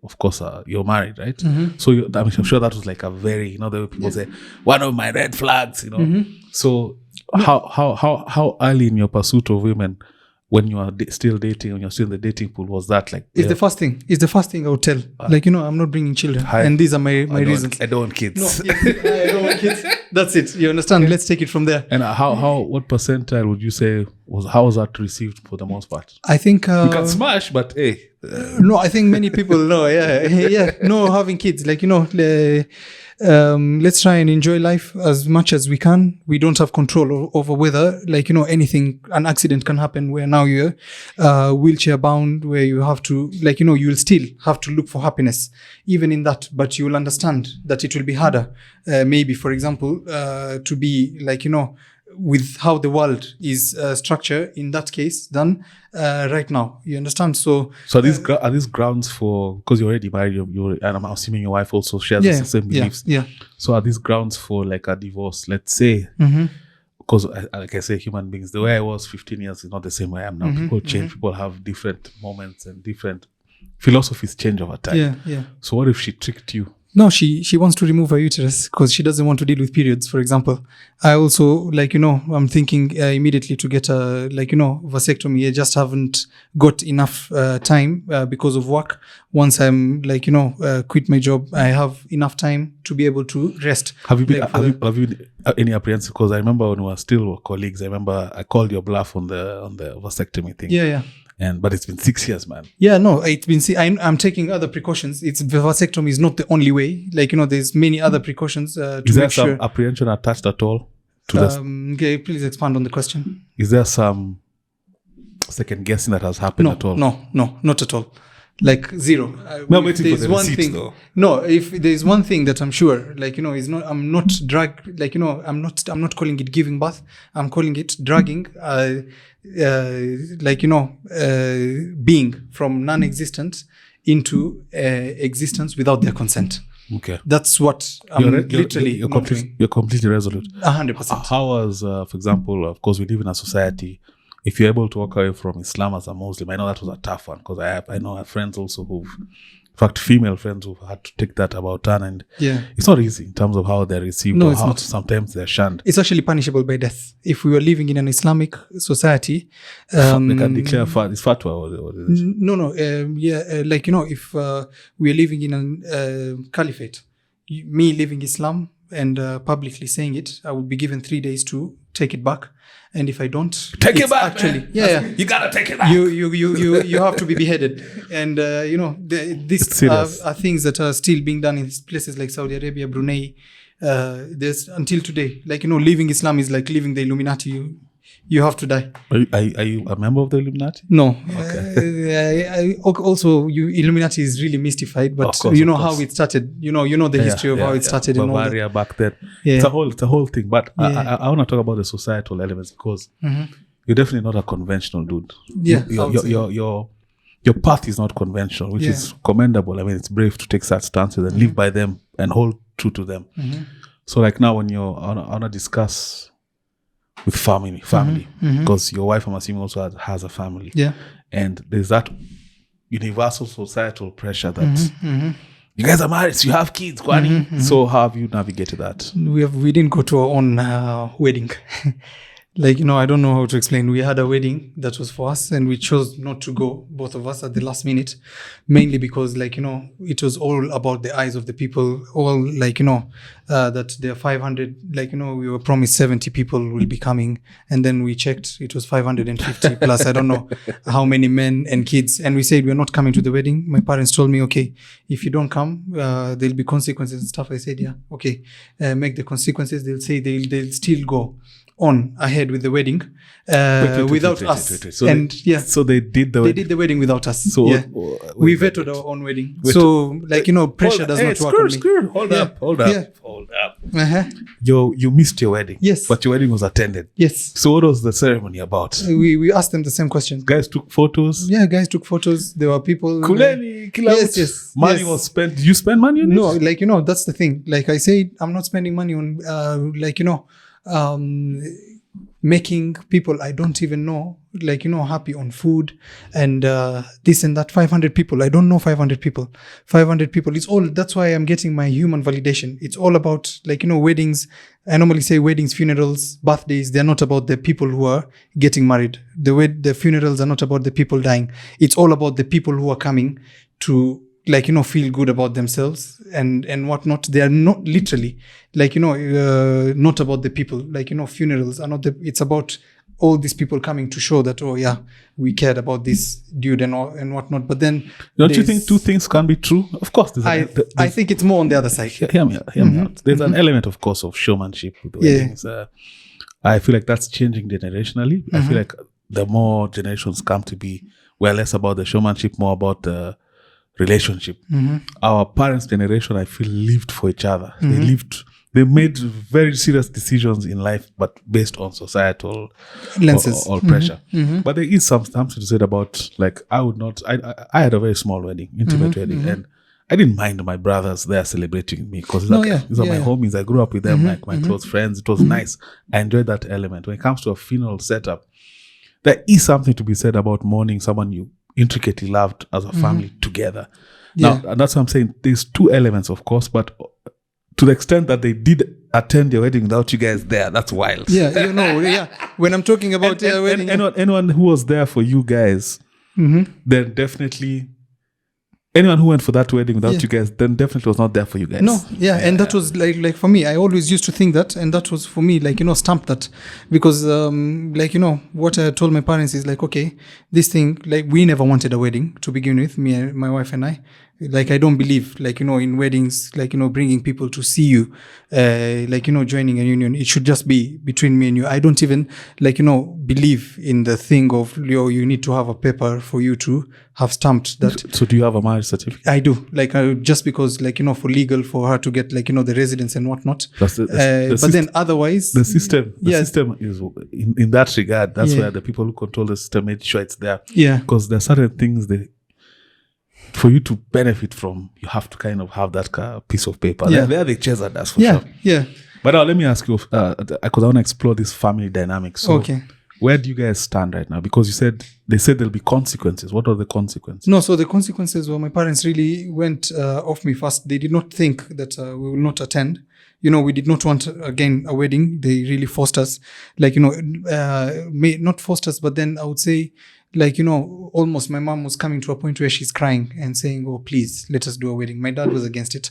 of course, you're married, right? So I'm sure that was like a very, the way people say, one of my red flags, So how early in your pursuit of women, when you are still dating, when you're still in the dating pool, was that like? It's the first thing. It's the first thing I would tell. I'm not bringing children, and these are my reasons. I don't want kids. No, I don't want kids. That's it. You understand? Let's take it from there. And what percentile would you say how was that received for the most part? I think you can smash, but hey. No, I think many people know. Yeah. No, having kids, let's try and enjoy life as much as we can. We don't have control over whether, anything, an accident can happen where now you're wheelchair bound, where you have to, you'll still have to look for happiness, even in that, but you'll understand that it will be harder, maybe, for example, to be, with how the world is structured in that case than right now. You understand? So are these grounds for, because you're already married, and I'm assuming your wife also shares the same beliefs. Yeah. So are these grounds for like a divorce, let's say? Because like I say, human beings, the way I was 15 years is not the same way I am now. People change. People have different moments and different philosophies change over time. Yeah. So what if she tricked you? No, she wants to remove her uterus because she doesn't want to deal with periods, for example. I also, I'm thinking immediately to get a, vasectomy. I just haven't got enough time because of work. Once I'm, quit my job, I have enough time to be able to rest. Have you any apprehensive? Because I remember when we were still colleagues, I remember I called your bluff on the vasectomy thing. Yeah. But it's been 6 years, man. Yeah, no, it's been. I'm taking other precautions. Vasectomy is not the only way. There's many other precautions. Is there some apprehension attached at all to this? Okay, please expand on the question. Is there some second guessing that has happened at all? No, not at all. Zero. No, waiting for the receipt, though. No, if there's one thing that I'm sure, is not. I'm not I'm not calling it giving birth. I'm calling it dragging. Being from non-existent into existence without their consent. Okay. That's what I'm literally you're completely resolute. 100%. How was, for example, of course, we live in a society. If you're able to walk away from Islam as a Muslim, I know that was a tough one because I know I have friends also in fact, female friends who've had to take that about turn, and it's not easy in terms of how they're received. No, or it's how not. Sometimes they're shunned. It's actually punishable by death. If we were living in an Islamic society, They can declare it's fatwa. Or no, if we are living in a caliphate, me living Islam and publicly saying it, I would be given 3 days to take it back. And if I don't take it back, actually, man. You gotta take it back. You have to be beheaded. And these are things that are still being done in places like Saudi Arabia, Brunei. There's until today, leaving Islam is like leaving the Illuminati. You have to die. Are you a member of the Illuminati? No. Okay. Also, Illuminati is really mystified, but course, how it started. You know the history of how it started. Bavaria and all that. back then. Yeah. It's a whole thing. But I want to talk about the societal elements because you're definitely not a conventional dude. Yeah. Your path is not conventional, which is commendable. I mean, it's brave to take such stances and live by them and hold true to them. So, like now, when you're on a discuss with family, because your wife, I'm assuming, also has a family. Yeah. And there's that universal societal pressure that you guys are married, so you have kids, So how have you navigated that? We didn't go to our own wedding. I don't know how to explain. We had a wedding that was for us and we chose not to go, both of us, at the last minute, mainly because, it was all about the eyes of the people, all, that there are 500, we were promised 70 people will be coming. And then we checked, it was 550 plus, I don't know how many men and kids. And we said, we're not coming to the wedding. My parents told me, okay, if you don't come, there'll be consequences and stuff. I said, yeah, okay, make the consequences. They'll say they'll still go on ahead with the wedding without us. So they did the wedding. They did the wedding without us. So we vetoed our own wedding. Pressure does not work on me. Hold up. You missed your wedding. Yes. But your wedding was attended. Yes. So what was the ceremony about? We asked them the same question. Guys took photos. Yeah, guys took photos. There were people. Yes. Money was spent. Did you spend money on it? No, that's the thing. Like I said, I'm not spending money on making people I don't even know, happy on food and this and that. 500 people. I don't know 500 people. 500 people. It's all, that's why I'm getting my human validation. It's all about, weddings. I normally say weddings, funerals, birthdays. They're not about the people who are getting married. The funerals are not about the people dying. It's all about the people who are coming to, feel good about themselves and whatnot. They are not literally, not about the people. Funerals are not it's about all these people coming to show that, oh yeah, we cared about this dude and whatnot. But then, don't you think two things can be true? Of course, I think it's more on the other side. Hear me out. There's an element, of course, of showmanship with the weddings. I feel like that's changing generationally. I feel like the more generations come to be, less about the showmanship, more about the relationship. Our parents' generation, I feel, lived for each other. They made very serious decisions in life, but based on societal lenses or pressure. But there is something to say about, I had a very small wedding, intimate wedding, and I didn't mind my brothers there celebrating me because these are my homies. I grew up with them, my close friends. It was nice. I enjoyed that element. When it comes to a funeral setup, there is something to be said about mourning someone you intricately loved as a family together. Now, and that's what I'm saying. There's two elements, of course, but to the extent that they did attend your wedding without you guys there, that's wild. When I'm talking about your wedding, anyone who was there for you guys, then definitely. Anyone who went for that wedding without you guys, then definitely was not there for you guys. No, and that was like for me, I always used to think that, and that was for me, stamped that, because what I told my parents is okay, this thing, we never wanted a wedding to begin with, me and my wife and I. I don't believe, in weddings, bringing people to see you, joining a union. It should just be between me and you. I don't even, believe in the thing of, you need to have a paper for you to have stamped that. So do you have a marriage certificate? I do. Just because, for legal, for her to get, the residence and whatnot. But then otherwise. The system is, in that regard, that's where the people who control the system made sure it's there. Yeah. Because there are certain things for you to benefit from, you have to kind of have that piece of paper. Yeah. They're the chairs that's for Yeah, sure. yeah. But now let me ask you, because I want to explore this family dynamic. So Okay. where do you guys stand right now? Because they said there'll be consequences. What are the consequences? No, so the consequences were my parents really went off me fast. They did not think that we will not attend. We did not want, again, a wedding. They really forced us. Not forced us, but then I would say, almost my mom was coming to a point where she's crying and saying, oh, please, let us do a wedding. My dad was against it.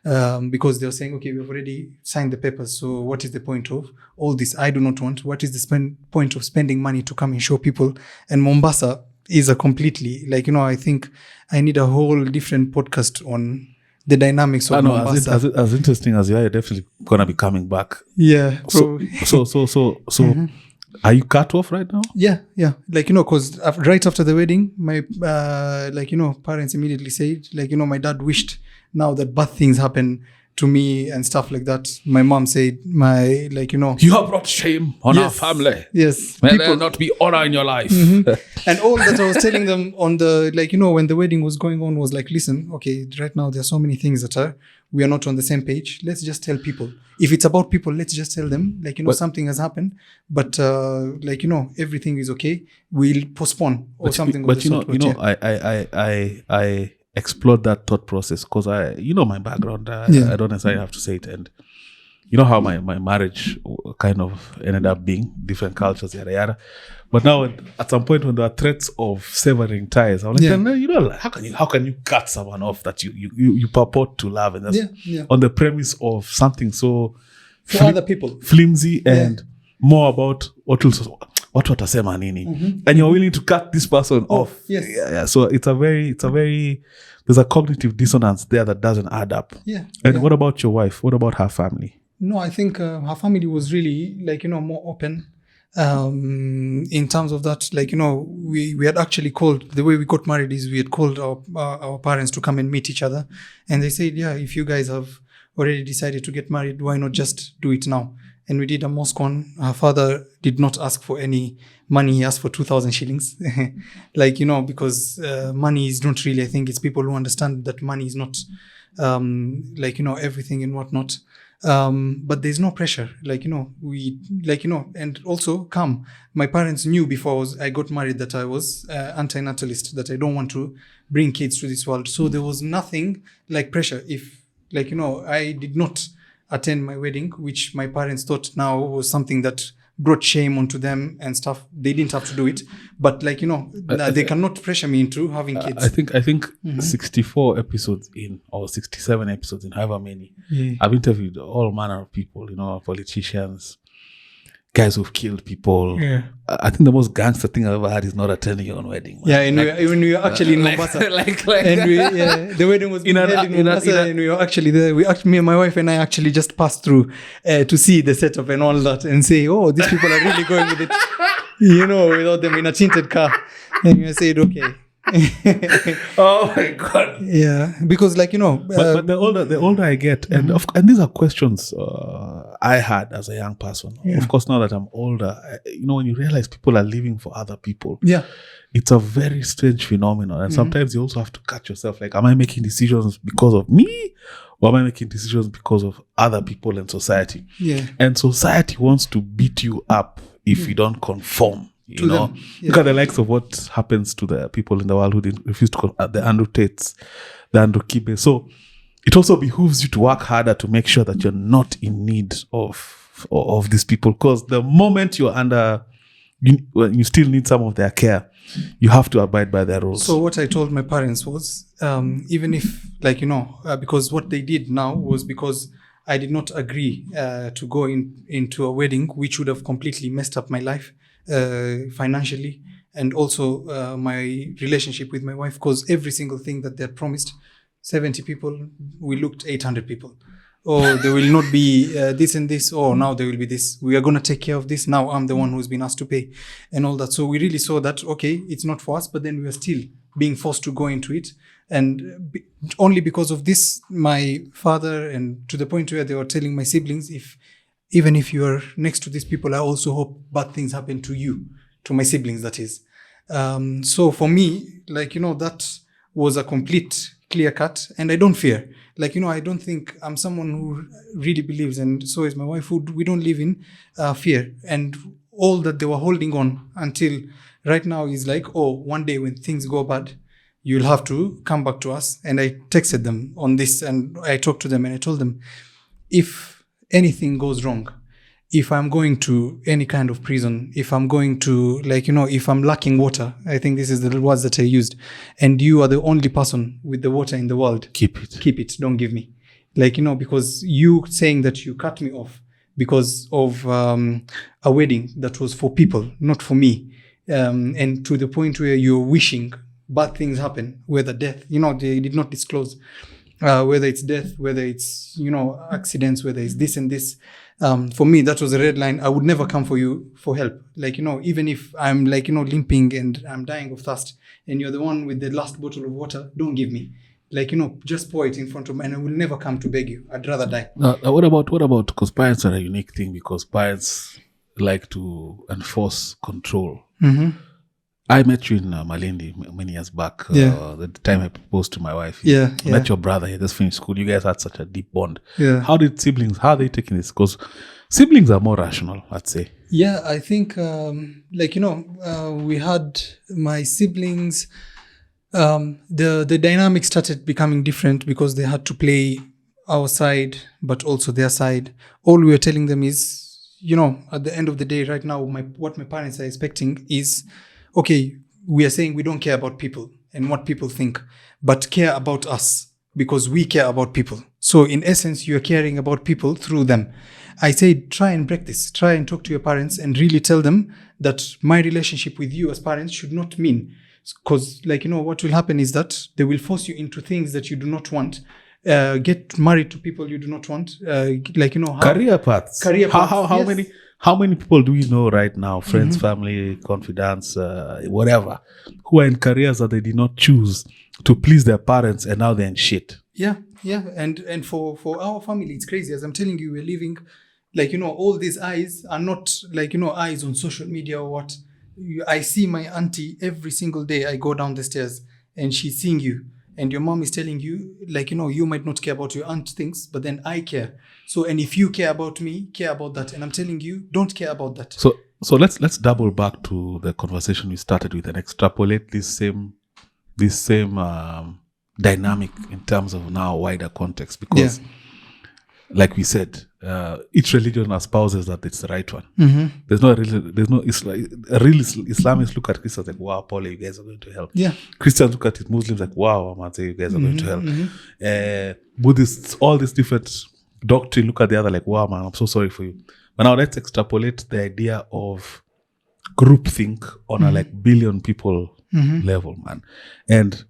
Because they were saying, okay, we've already signed the papers, so what is the point of all this? I do not want. What is the point of spending money to come and show people? And Mombasa is a completely, I think I need a whole different podcast on the dynamics of Mombasa. As interesting as you are, you're definitely gonna be coming back. Yeah. So are you cut off right now? Yeah. Because right after the wedding, my parents immediately said, my dad wished now that bad things happen to me and stuff like that. My mom said, you have brought shame on our family. Yes. May there not be honor in your life. And all that I was telling them on the, when the wedding was going on was listen, okay, right now there are so many things that we are not on the same page. Let's just tell people. If it's about people, let's just tell them, something has happened, but everything is okay. We'll postpone or something. But I explored that thought process because my background. I don't necessarily have to say it, and how my marriage kind of ended up being different cultures, yada yada. But now at some point when there are threats of severing ties, I'm how can you cut someone off that you purport to love, and that's on the premise of something so for other people flimsy and more about what watasema nini, and you're willing to cut this person off. Yes. Yeah. So it's a very there's a cognitive dissonance there that doesn't add up. Yeah. And what about your wife? What about her family? No, I think her family was really more open in terms of that. We had actually called, the way we got married is we had called our parents to come and meet each other, and they said, yeah, if you guys have already decided to get married, why not just do it now? And we did a mosque on. Her father did not ask for any money. He asked for 2,000 shillings. Because money is not really, I think it's people who understand that money is not, everything and whatnot. But there's no pressure. And also come. My parents knew before I got married that I was antinatalist, that I don't want to bring kids to this world. So there was nothing like pressure. If, I did not attend my wedding, which my parents thought now was something that brought shame onto them and stuff. They didn't have to do it, but they cannot pressure me into having kids. I think 64 episodes in, or 67 episodes in, however many, I've interviewed all manner of people, politicians, guys who've killed people. Yeah. I think the most gangster thing I've ever had is not attending your own wedding. Man. Yeah, and when we were actually in Mombasa, and the wedding was held in Mombasa, and we were actually there. Me and my wife and I actually just passed through to see the setup and all that, and say, "Oh, these people are really going with it," without them in a tinted car. And we said, "Okay." Oh my God! Yeah, because but the older I get, and these are questions I had as a young person. Yeah. Of course, now that I'm older, when you realize people are living for other people, it's a very strange phenomenon. And sometimes you also have to catch yourself. Am I making decisions because of me, or am I making decisions because of other people in society? Yeah, and society wants to beat you up if you don't conform. Look at the likes of what happens to the people in the world who didn't refuse to the Andrew Tates, the Andrew Kibe. So it also behooves you to work harder to make sure that you're not in need of these people. Because the moment you're under, you still need some of their care, you have to abide by their rules. So what I told my parents was, even if, because what they did now was because I did not agree to go into a wedding, which would have completely messed up my life. Financially, and also my relationship with my wife, because every single thing that they had promised, 70 people, we looked 800 people. Oh, there will not be this and this. Oh, now there will be this. We are going to take care of this. Now I'm the one who's been asked to pay and all that. So we really saw that, okay, it's not for us, but then we are still being forced to go into it. And only because of this, my father, and to the point where they were telling my siblings, even if you are next to these people, I also hope bad things happen to you, to my siblings, that is. So for me, that was a complete clear cut, and I don't fear. Like, I don't think I'm someone who really believes, and so is my wife, who we don't live in fear. And all that they were holding on until right now is like, oh, one day when things go bad, you'll have to come back to us. And I texted them on this, and I talked to them, and I told them, if anything goes wrong, if I'm going to any kind of prison, if I'm going to, if I'm lacking water, I think this is the words that I used, and you are the only person with the water in the world, Keep it. Don't give me. Because you saying that you cut me off because of a wedding that was for people, not for me. And to the point where you're wishing bad things happen, whether death, they did not disclose, whether it's death, whether it's, accidents, whether it's this and this. For me, that was a red line. I would never come for you for help. Even if I'm limping and I'm dying of thirst, and you're the one with the last bottle of water, don't give me. Just pour it in front of me, and I will never come to beg you. I'd rather die. What about, because parents are a unique thing, because parents like to enforce control. Mm-hmm. I met you in Malindi many years back. The time I proposed to my wife. I met your brother. He just finished school. You guys had such a deep bond. Yeah. How are they taking this? Because siblings are more rational, I'd say. Yeah, I think, we had my siblings, the dynamic started becoming different because they had to play our side, but also their side. All we were telling them is, at the end of the day, right now, what my parents are expecting is, okay, we are saying we don't care about people and what people think, but care about us because we care about people. So in essence, you're caring about people through them. I say, try and break this. Try and talk to your parents and really tell them that my relationship with you as parents should not mean, because what will happen is that they will force you into things that you do not want. Get married to people you do not want. Career paths. How many people do we know right now, friends, family, confidants, whatever, who are in careers that they did not choose to please their parents, and now they're in shit? Yeah. And for our family, it's crazy. As I'm telling you, we're living, all these eyes are not eyes on social media or what. I see my auntie every single day. I go down the stairs and she's seeing you. And your mom is telling you, you might not care about your aunt things, but then I care. So, and if you care about me, care about that. And I'm telling you, don't care about that. So let's double back to the conversation we started with and extrapolate this same dynamic in terms of now wider context. Because, like we said, each religion espouses that it's the right one. Mm-hmm. There's no a real Islamists look at Christians like, wow, Paul, you guys are going to help. Yeah. Christians look at it, Muslims like, wow, Amate, you guys are going to help. Mm-hmm. Buddhists, all these different doctrine look at the other like, wow, man, I'm so sorry for you. But now let's extrapolate the idea of groupthink on a billion people level, man. And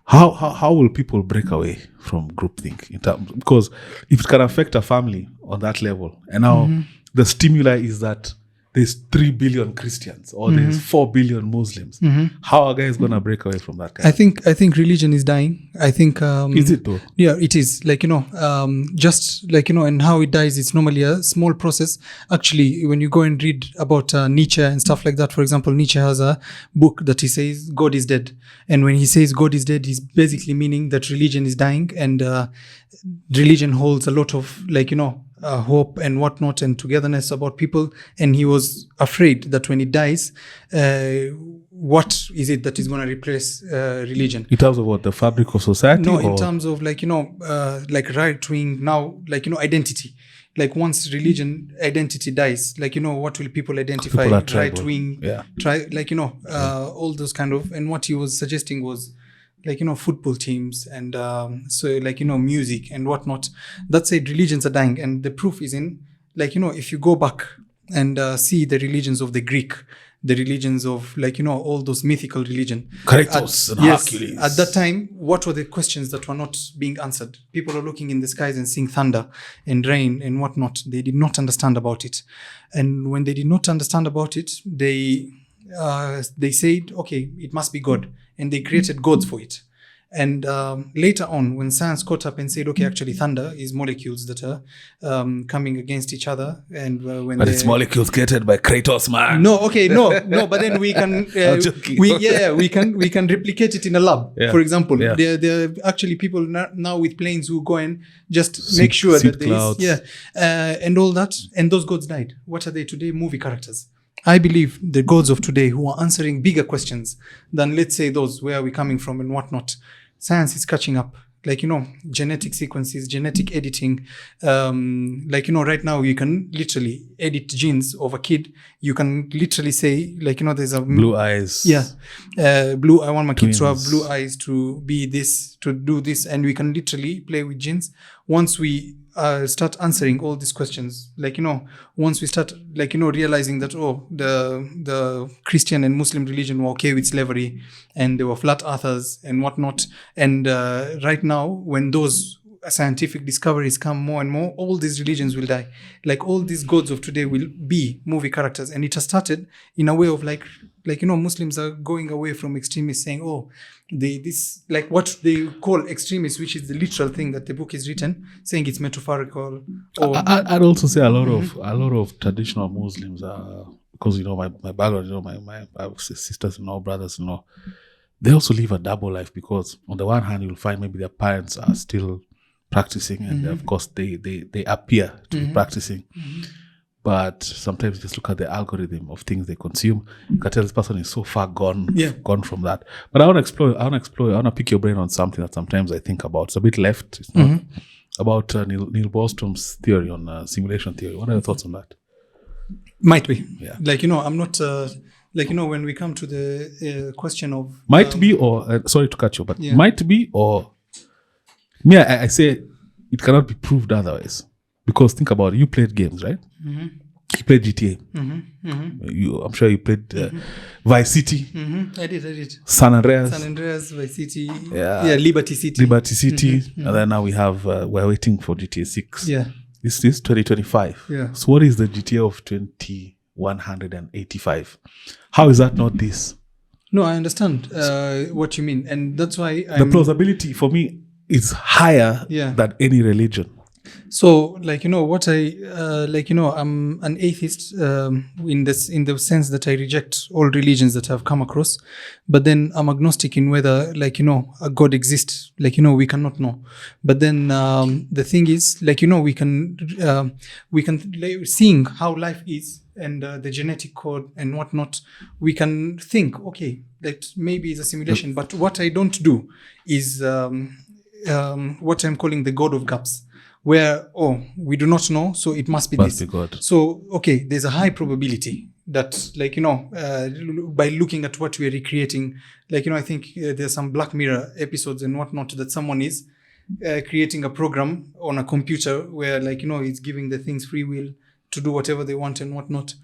how will people break away from groupthink? Because if it can affect a family on that level, and now the stimuli is that there's 3 billion Christians or there's 4 billion Muslims. How are guys going to break away from that? I think religion is dying. I think is it though? Yeah, it is. And how it dies, it's normally a small process. Actually, when you go and read about Nietzsche and stuff like that, for example, Nietzsche has a book that he says God is dead, and when he says God is dead, he's basically meaning that religion is dying, and religion holds a lot of hope and whatnot and togetherness about people, and he was afraid that when it dies, what is it that is going to replace religion? In terms of what, the fabric of society? No, in terms of right wing now, identity. Once religion identity dies, what will people identify? People right wing, all those kind of. And what he was suggesting was football teams and music and whatnot. That said, religions are dying, and the proof is in if you go back and see the religions of the Greek, the religions of all those mythical religion. Kratos and Hercules. At that time, what were the questions that were not being answered? People are looking in the skies and seeing thunder and rain and whatnot. They did not understand about it, and when they did not understand about it, they said, okay, it must be God. And they created gods for it. And later on, when science caught up and said, okay, actually thunder is molecules that are coming against each other, and when But it's molecules created by Kratos, man. no, but then we can I'm joking. we can replicate it in a lab. Yeah. For example, Yeah. there are actually people now with planes who go and just make sure seed that there is and all that. And those gods died. What are they today? Movie characters. I believe the gods of today who are answering bigger questions than, let's say, those where are we coming from and whatnot. Science is catching up. Like, genetic sequences, genetic editing. Right now you can literally edit genes of a kid. You can literally say, there's a Blue eyes. Yeah. I want my kids to have Twins. blue eyes, to be this, to do this. And we can literally play with genes. Once we start answering all these questions, once we start, realizing that, the Christian and Muslim religion were okay with slavery and they were flat earthers and whatnot. And right now, when those scientific discoveries come more and more, all these religions will die. Like all these gods of today will be movie characters. And it has started in a way of Muslims are going away from extremists, saying, what they call extremists, which is the literal thing that the book is written, saying it's metaphorical. I'd also say a lot of traditional Muslims because my background, my sisters-in-law, brothers-in-law, they also live a double life, because on the one hand you'll find maybe their parents are still practicing, and of course they appear to be practicing. But sometimes just look at the algorithm of things they consume. You can tell this person is so far gone from that. But I want to pick your brain on something that sometimes I think about. It's a bit left. It's not about Neil Bostrom's theory on simulation theory. What are your thoughts on that? Might be. Yeah. I'm not... when we come to the question of... Might be, or... sorry to cut you, but might be, or... Me, I say it cannot be proved otherwise. Because think about it, you played games, right? You played GTA. I'm sure you played Vice City. I did. San Andreas, Vice City. Yeah. Liberty City. And then now we have, we're waiting for GTA 6. Yeah. This is 2025. Yeah. So what is the GTA of 2185? How is that not this? No, I understand what you mean. And that's why the plausibility for me is higher than any religion. So, what I'm an atheist in the sense that I reject all religions that I've come across, but then I'm agnostic in whether, a God exists. We cannot know. But then the thing is, we can seeing how life is and the genetic code and whatnot, we can think, okay, that maybe it's a simulation. But what I don't do is what I'm calling the God of gaps. Where, we do not know, so it must be this. God. So, okay, there's a high probability that, by looking at what we're recreating, I think there's some Black Mirror episodes and whatnot that someone is creating a program on a computer where, it's giving the things free will to do whatever they want and whatnot.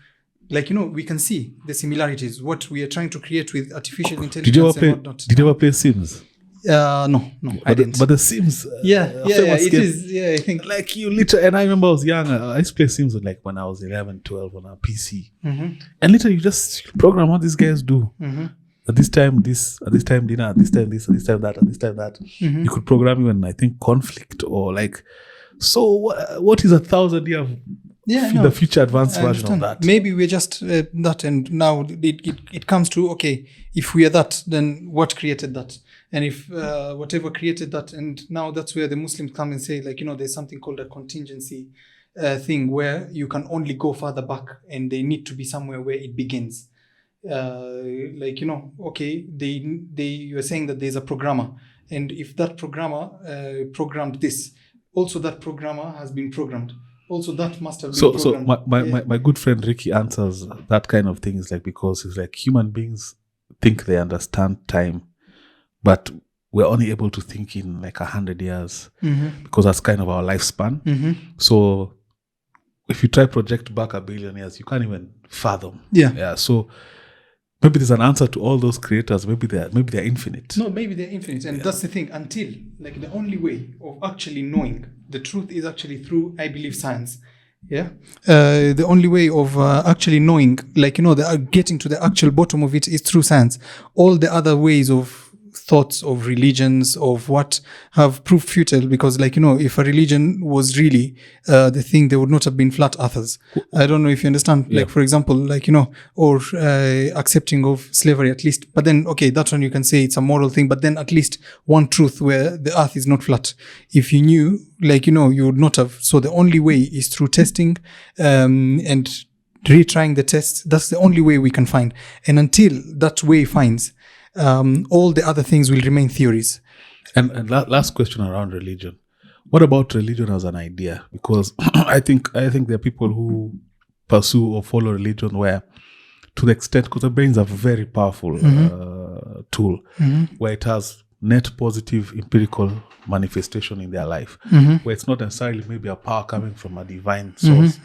We can see the similarities, what we are trying to create with artificial intelligence and whatnot. Did you ever play Sims? No, I didn't. But the Sims, it is. Yeah, I think. You literally, and I remember I was young. I used to play Sims when I was 11, 12 on a PC, and literally you just program what these guys do. At this time, this. At this time, dinner. At this time, this. At this time, that. At this time, that. You could program even, I think, conflict or So, what is 1,000-year? The future advanced version of that. Maybe we're just that, and now it comes to, okay, if we are that, then what created that? And if whatever created that, and now that's where the Muslims come and say, there's something called a contingency thing where you can only go further back, and they need to be somewhere where it begins. Okay, you are saying that there's a programmer, and if that programmer programmed this, also that programmer has been programmed. Also, that must have been programmed. So my good friend Ricky answers that kind of thing is because it's human beings think they understand time, but we're only able to think in 100 years because that's kind of our lifespan. So if you try project back 1 billion years, you can't even fathom. Yeah. So maybe there's an answer to all those creators. Maybe they're infinite. No, maybe they're infinite, and that's the thing. Until the only way of actually knowing the truth is actually through, I believe, science. Yeah. The only way of actually knowing, getting to the actual bottom of it is through science. All the other ways of thoughts of religions of what have proved futile, because if a religion was really the thing, they would not have been flat earthers. I don't know if you understand. Yeah. Like, for example, or accepting of slavery at least. But then, okay, that one you can say it's a moral thing, but then at least one truth where the earth is not flat. If you knew, you would not have. So the only way is through testing and retrying the tests. That's the only way we can find. And until that way finds, all the other things will remain theories. And last question around religion. What about religion as an idea? Because I think there are people who pursue or follow religion where, to the extent, because the brain is a very powerful tool, where it has net positive empirical manifestation in their life, where it's not necessarily maybe a power coming from a divine source,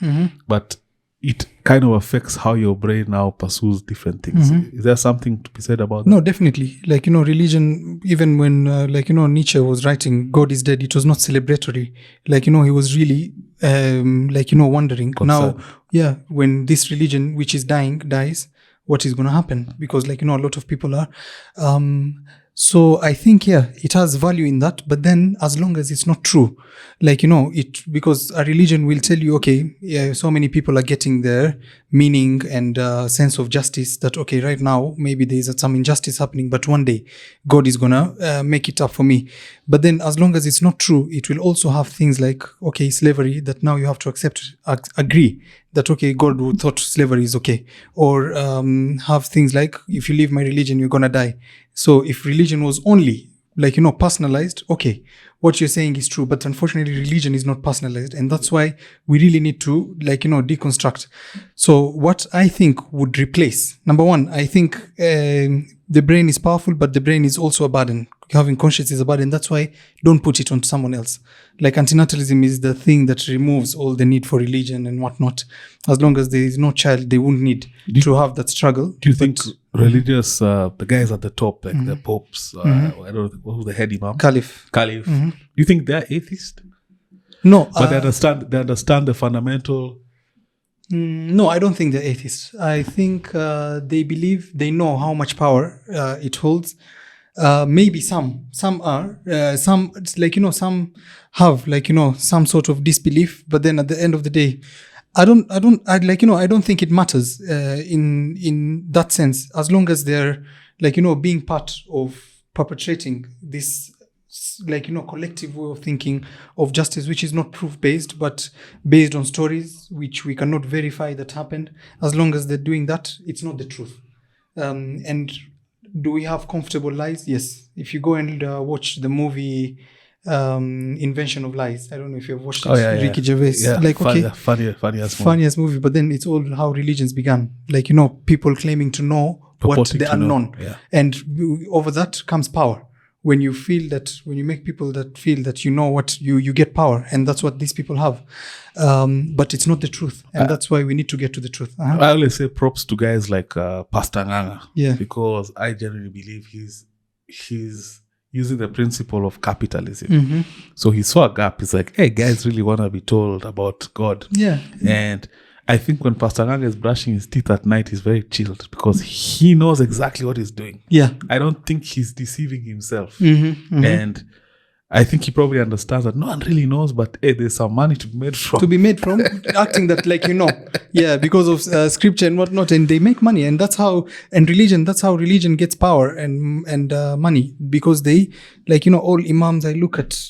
but it kind of affects how your brain now pursues different things. Is there something to be said about that? No, definitely. Religion, even when, Nietzsche was writing God is Dead, it was not celebratory. He was really, wondering. Concerned. Now, when this religion, which is dying, dies, what is going to happen? Because, a lot of people are. So I think, it has value in that, but then as long as it's not true, because a religion will tell you, okay, so many people are getting their meaning and sense of justice that, okay, right now, maybe there is some injustice happening, but one day God is going to make it up for me. But then as long as it's not true, it will also have things like, okay, slavery, that now you have to agree that, okay, God thought slavery is okay. Or have things like, if you leave my religion, you're going to die. So if religion was only personalized, okay, what you're saying is true, but unfortunately religion is not personalized, and that's why we really need to deconstruct. So what I think would replace, number one, I think the brain is powerful, but the brain is also a burden. Having conscience is a burden. That's why don't put it on someone else. Antinatalism is the thing that removes all the need for religion and whatnot. As long as there is no child, they won't need to have that struggle. Do you think religious, the guys at the top, like the popes, I don't know who's the head imam? Caliph. Do you think they're atheist? No. But they understand the fundamental. No, I don't think they're atheists. I think they believe, they know how much power it holds. Maybe some are, some some have some sort of disbelief, but then at the end of the day, I don't think it matters in that sense, as long as they're being part of perpetrating this collective way of thinking of justice, which is not proof based but based on stories which we cannot verify that happened. As long as they're doing that, it's not the truth. And do we have comfortable lies? Yes. If you go and watch the movie Invention of Lies, I don't know if you've watched it. Ricky Gervais. Funniest movie, but then it's all how religions began. People claiming to know what the unknown. And over that comes power. When you make people that feel that what you get power, and that's what these people have. But it's not the truth, and that's why we need to get to the truth. I always say props to guys like Pastor Nganga, because I genuinely believe he's using the principle of capitalism. So he saw a gap. He's like, hey, guys really want to be told about God. And I think when Pastor Nganga is brushing his teeth at night, he's very chilled because he knows exactly what he's doing. I don't think he's deceiving himself. And I think he probably understands that no one really knows, but hey, there's some money to be made from. Acting that because of scripture and whatnot, and they make money, and that's how religion gets power and money, because they all imams I look at,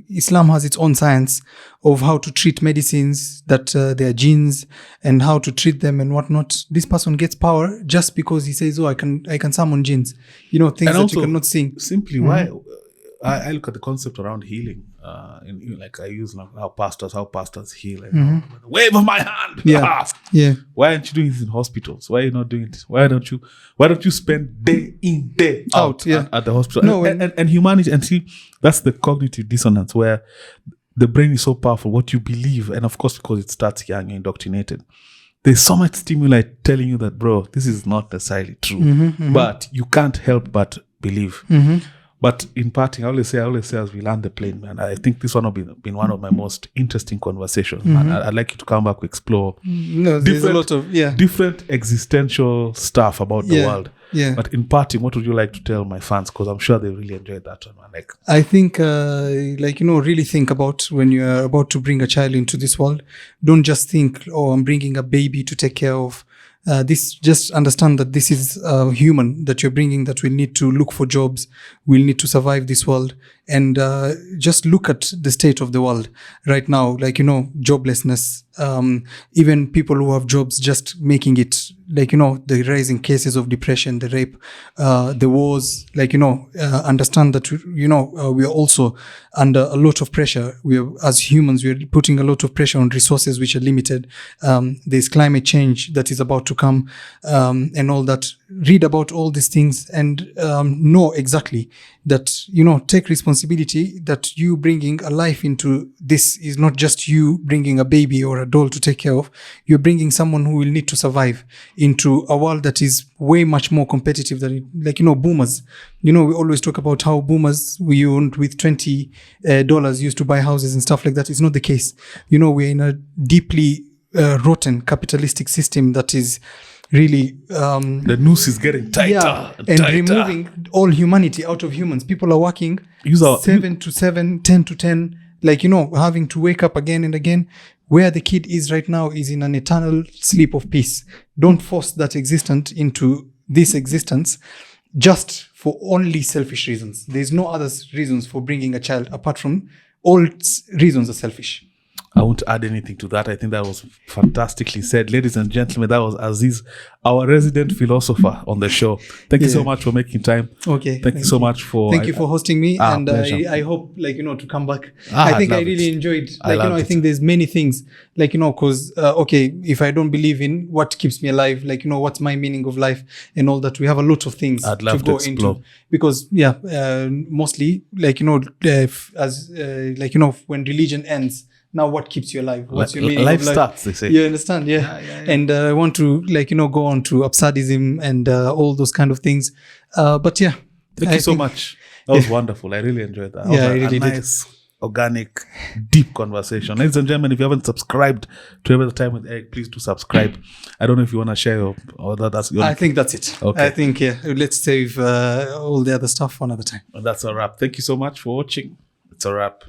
Islam has its own science of how to treat medicines, that they are genes, and how to treat them and whatnot. This person gets power just because he says, oh, I can summon genes, things and that also, you cannot see. Simply why I look at the concept around healing, and I use how pastors heal. Wave of my hand. Why aren't you doing this in hospitals? Why are you not doing it? Why don't you spend day in, day out at the hospital? No, and humanity, and see, that's the cognitive dissonance where the brain is so powerful. What you believe, and of course, because it starts young, indoctrinated. There's so much stimuli telling you that, bro, this is not necessarily true, but you can't help but believe. But in parting, I always say as we land the plane, man, I think this one will been one of my most interesting conversations, man. I'd like you to come back to explore There's a lot of different existential stuff about the world. Yeah. But in parting, what would you like to tell my fans? Because I'm sure they really enjoyed that one, man. Like, I think, really think about when you're about to bring a child into this world. Don't just think, oh, I'm bringing a baby to take care of. Just understand that this is a human that you're bringing, that will need to look for jobs, will need to survive this world. And just look at the state of the world right now, joblessness, even people who have jobs just making it, the rising cases of depression, the rape, the wars, understand that, we are also under a lot of pressure. As humans, we are putting a lot of pressure on resources which are limited. There's climate change that is about to come, and all that. Read about all these things and know exactly that, take responsibility that you bringing a life into this is not just you bringing a baby or a doll to take care of. You're bringing someone who will need to survive into a world that is way much more competitive than, boomers. We always talk about how boomers, we owned with $20 used to buy houses and stuff like that. It's not the case. We're in a deeply rotten capitalistic system that is really the noose is getting tighter and removing all humanity out of humans. People are working 7 to 7, 10 to 10, having to wake up again and again. Where the kid is right now is in an eternal sleep of peace. Don't force that existence into this existence just for only selfish reasons. There's no other reasons for bringing a child apart from all reasons are selfish. I won't add anything to that. I think that was fantastically said. Ladies and gentlemen, that was Aziz, our resident philosopher on the show. Thank you so much for making time. Okay. Thank you so much for... Thank you for hosting me. And I hope, to come back. I think I really enjoyed, I think there's many things, because, if I don't believe in what keeps me alive, what's my meaning of life and all that, we have a lot of things I'd love to explore. Into. Because, mostly, when religion ends, now what keeps you alive? What's your meaning life of life? starts, they say. You understand? Yeah. And I want to go on to absurdism and all those kind of things. Thank you so much. That was wonderful. I really enjoyed that. I really did. Nice, organic, deep conversation. Ladies and gentlemen, if you haven't subscribed to Every Time with Eric, please do subscribe. I don't know if you want to share I think that's it. Okay. I think, let's save all the other stuff for another time. And that's a wrap. Thank you so much for watching. It's a wrap.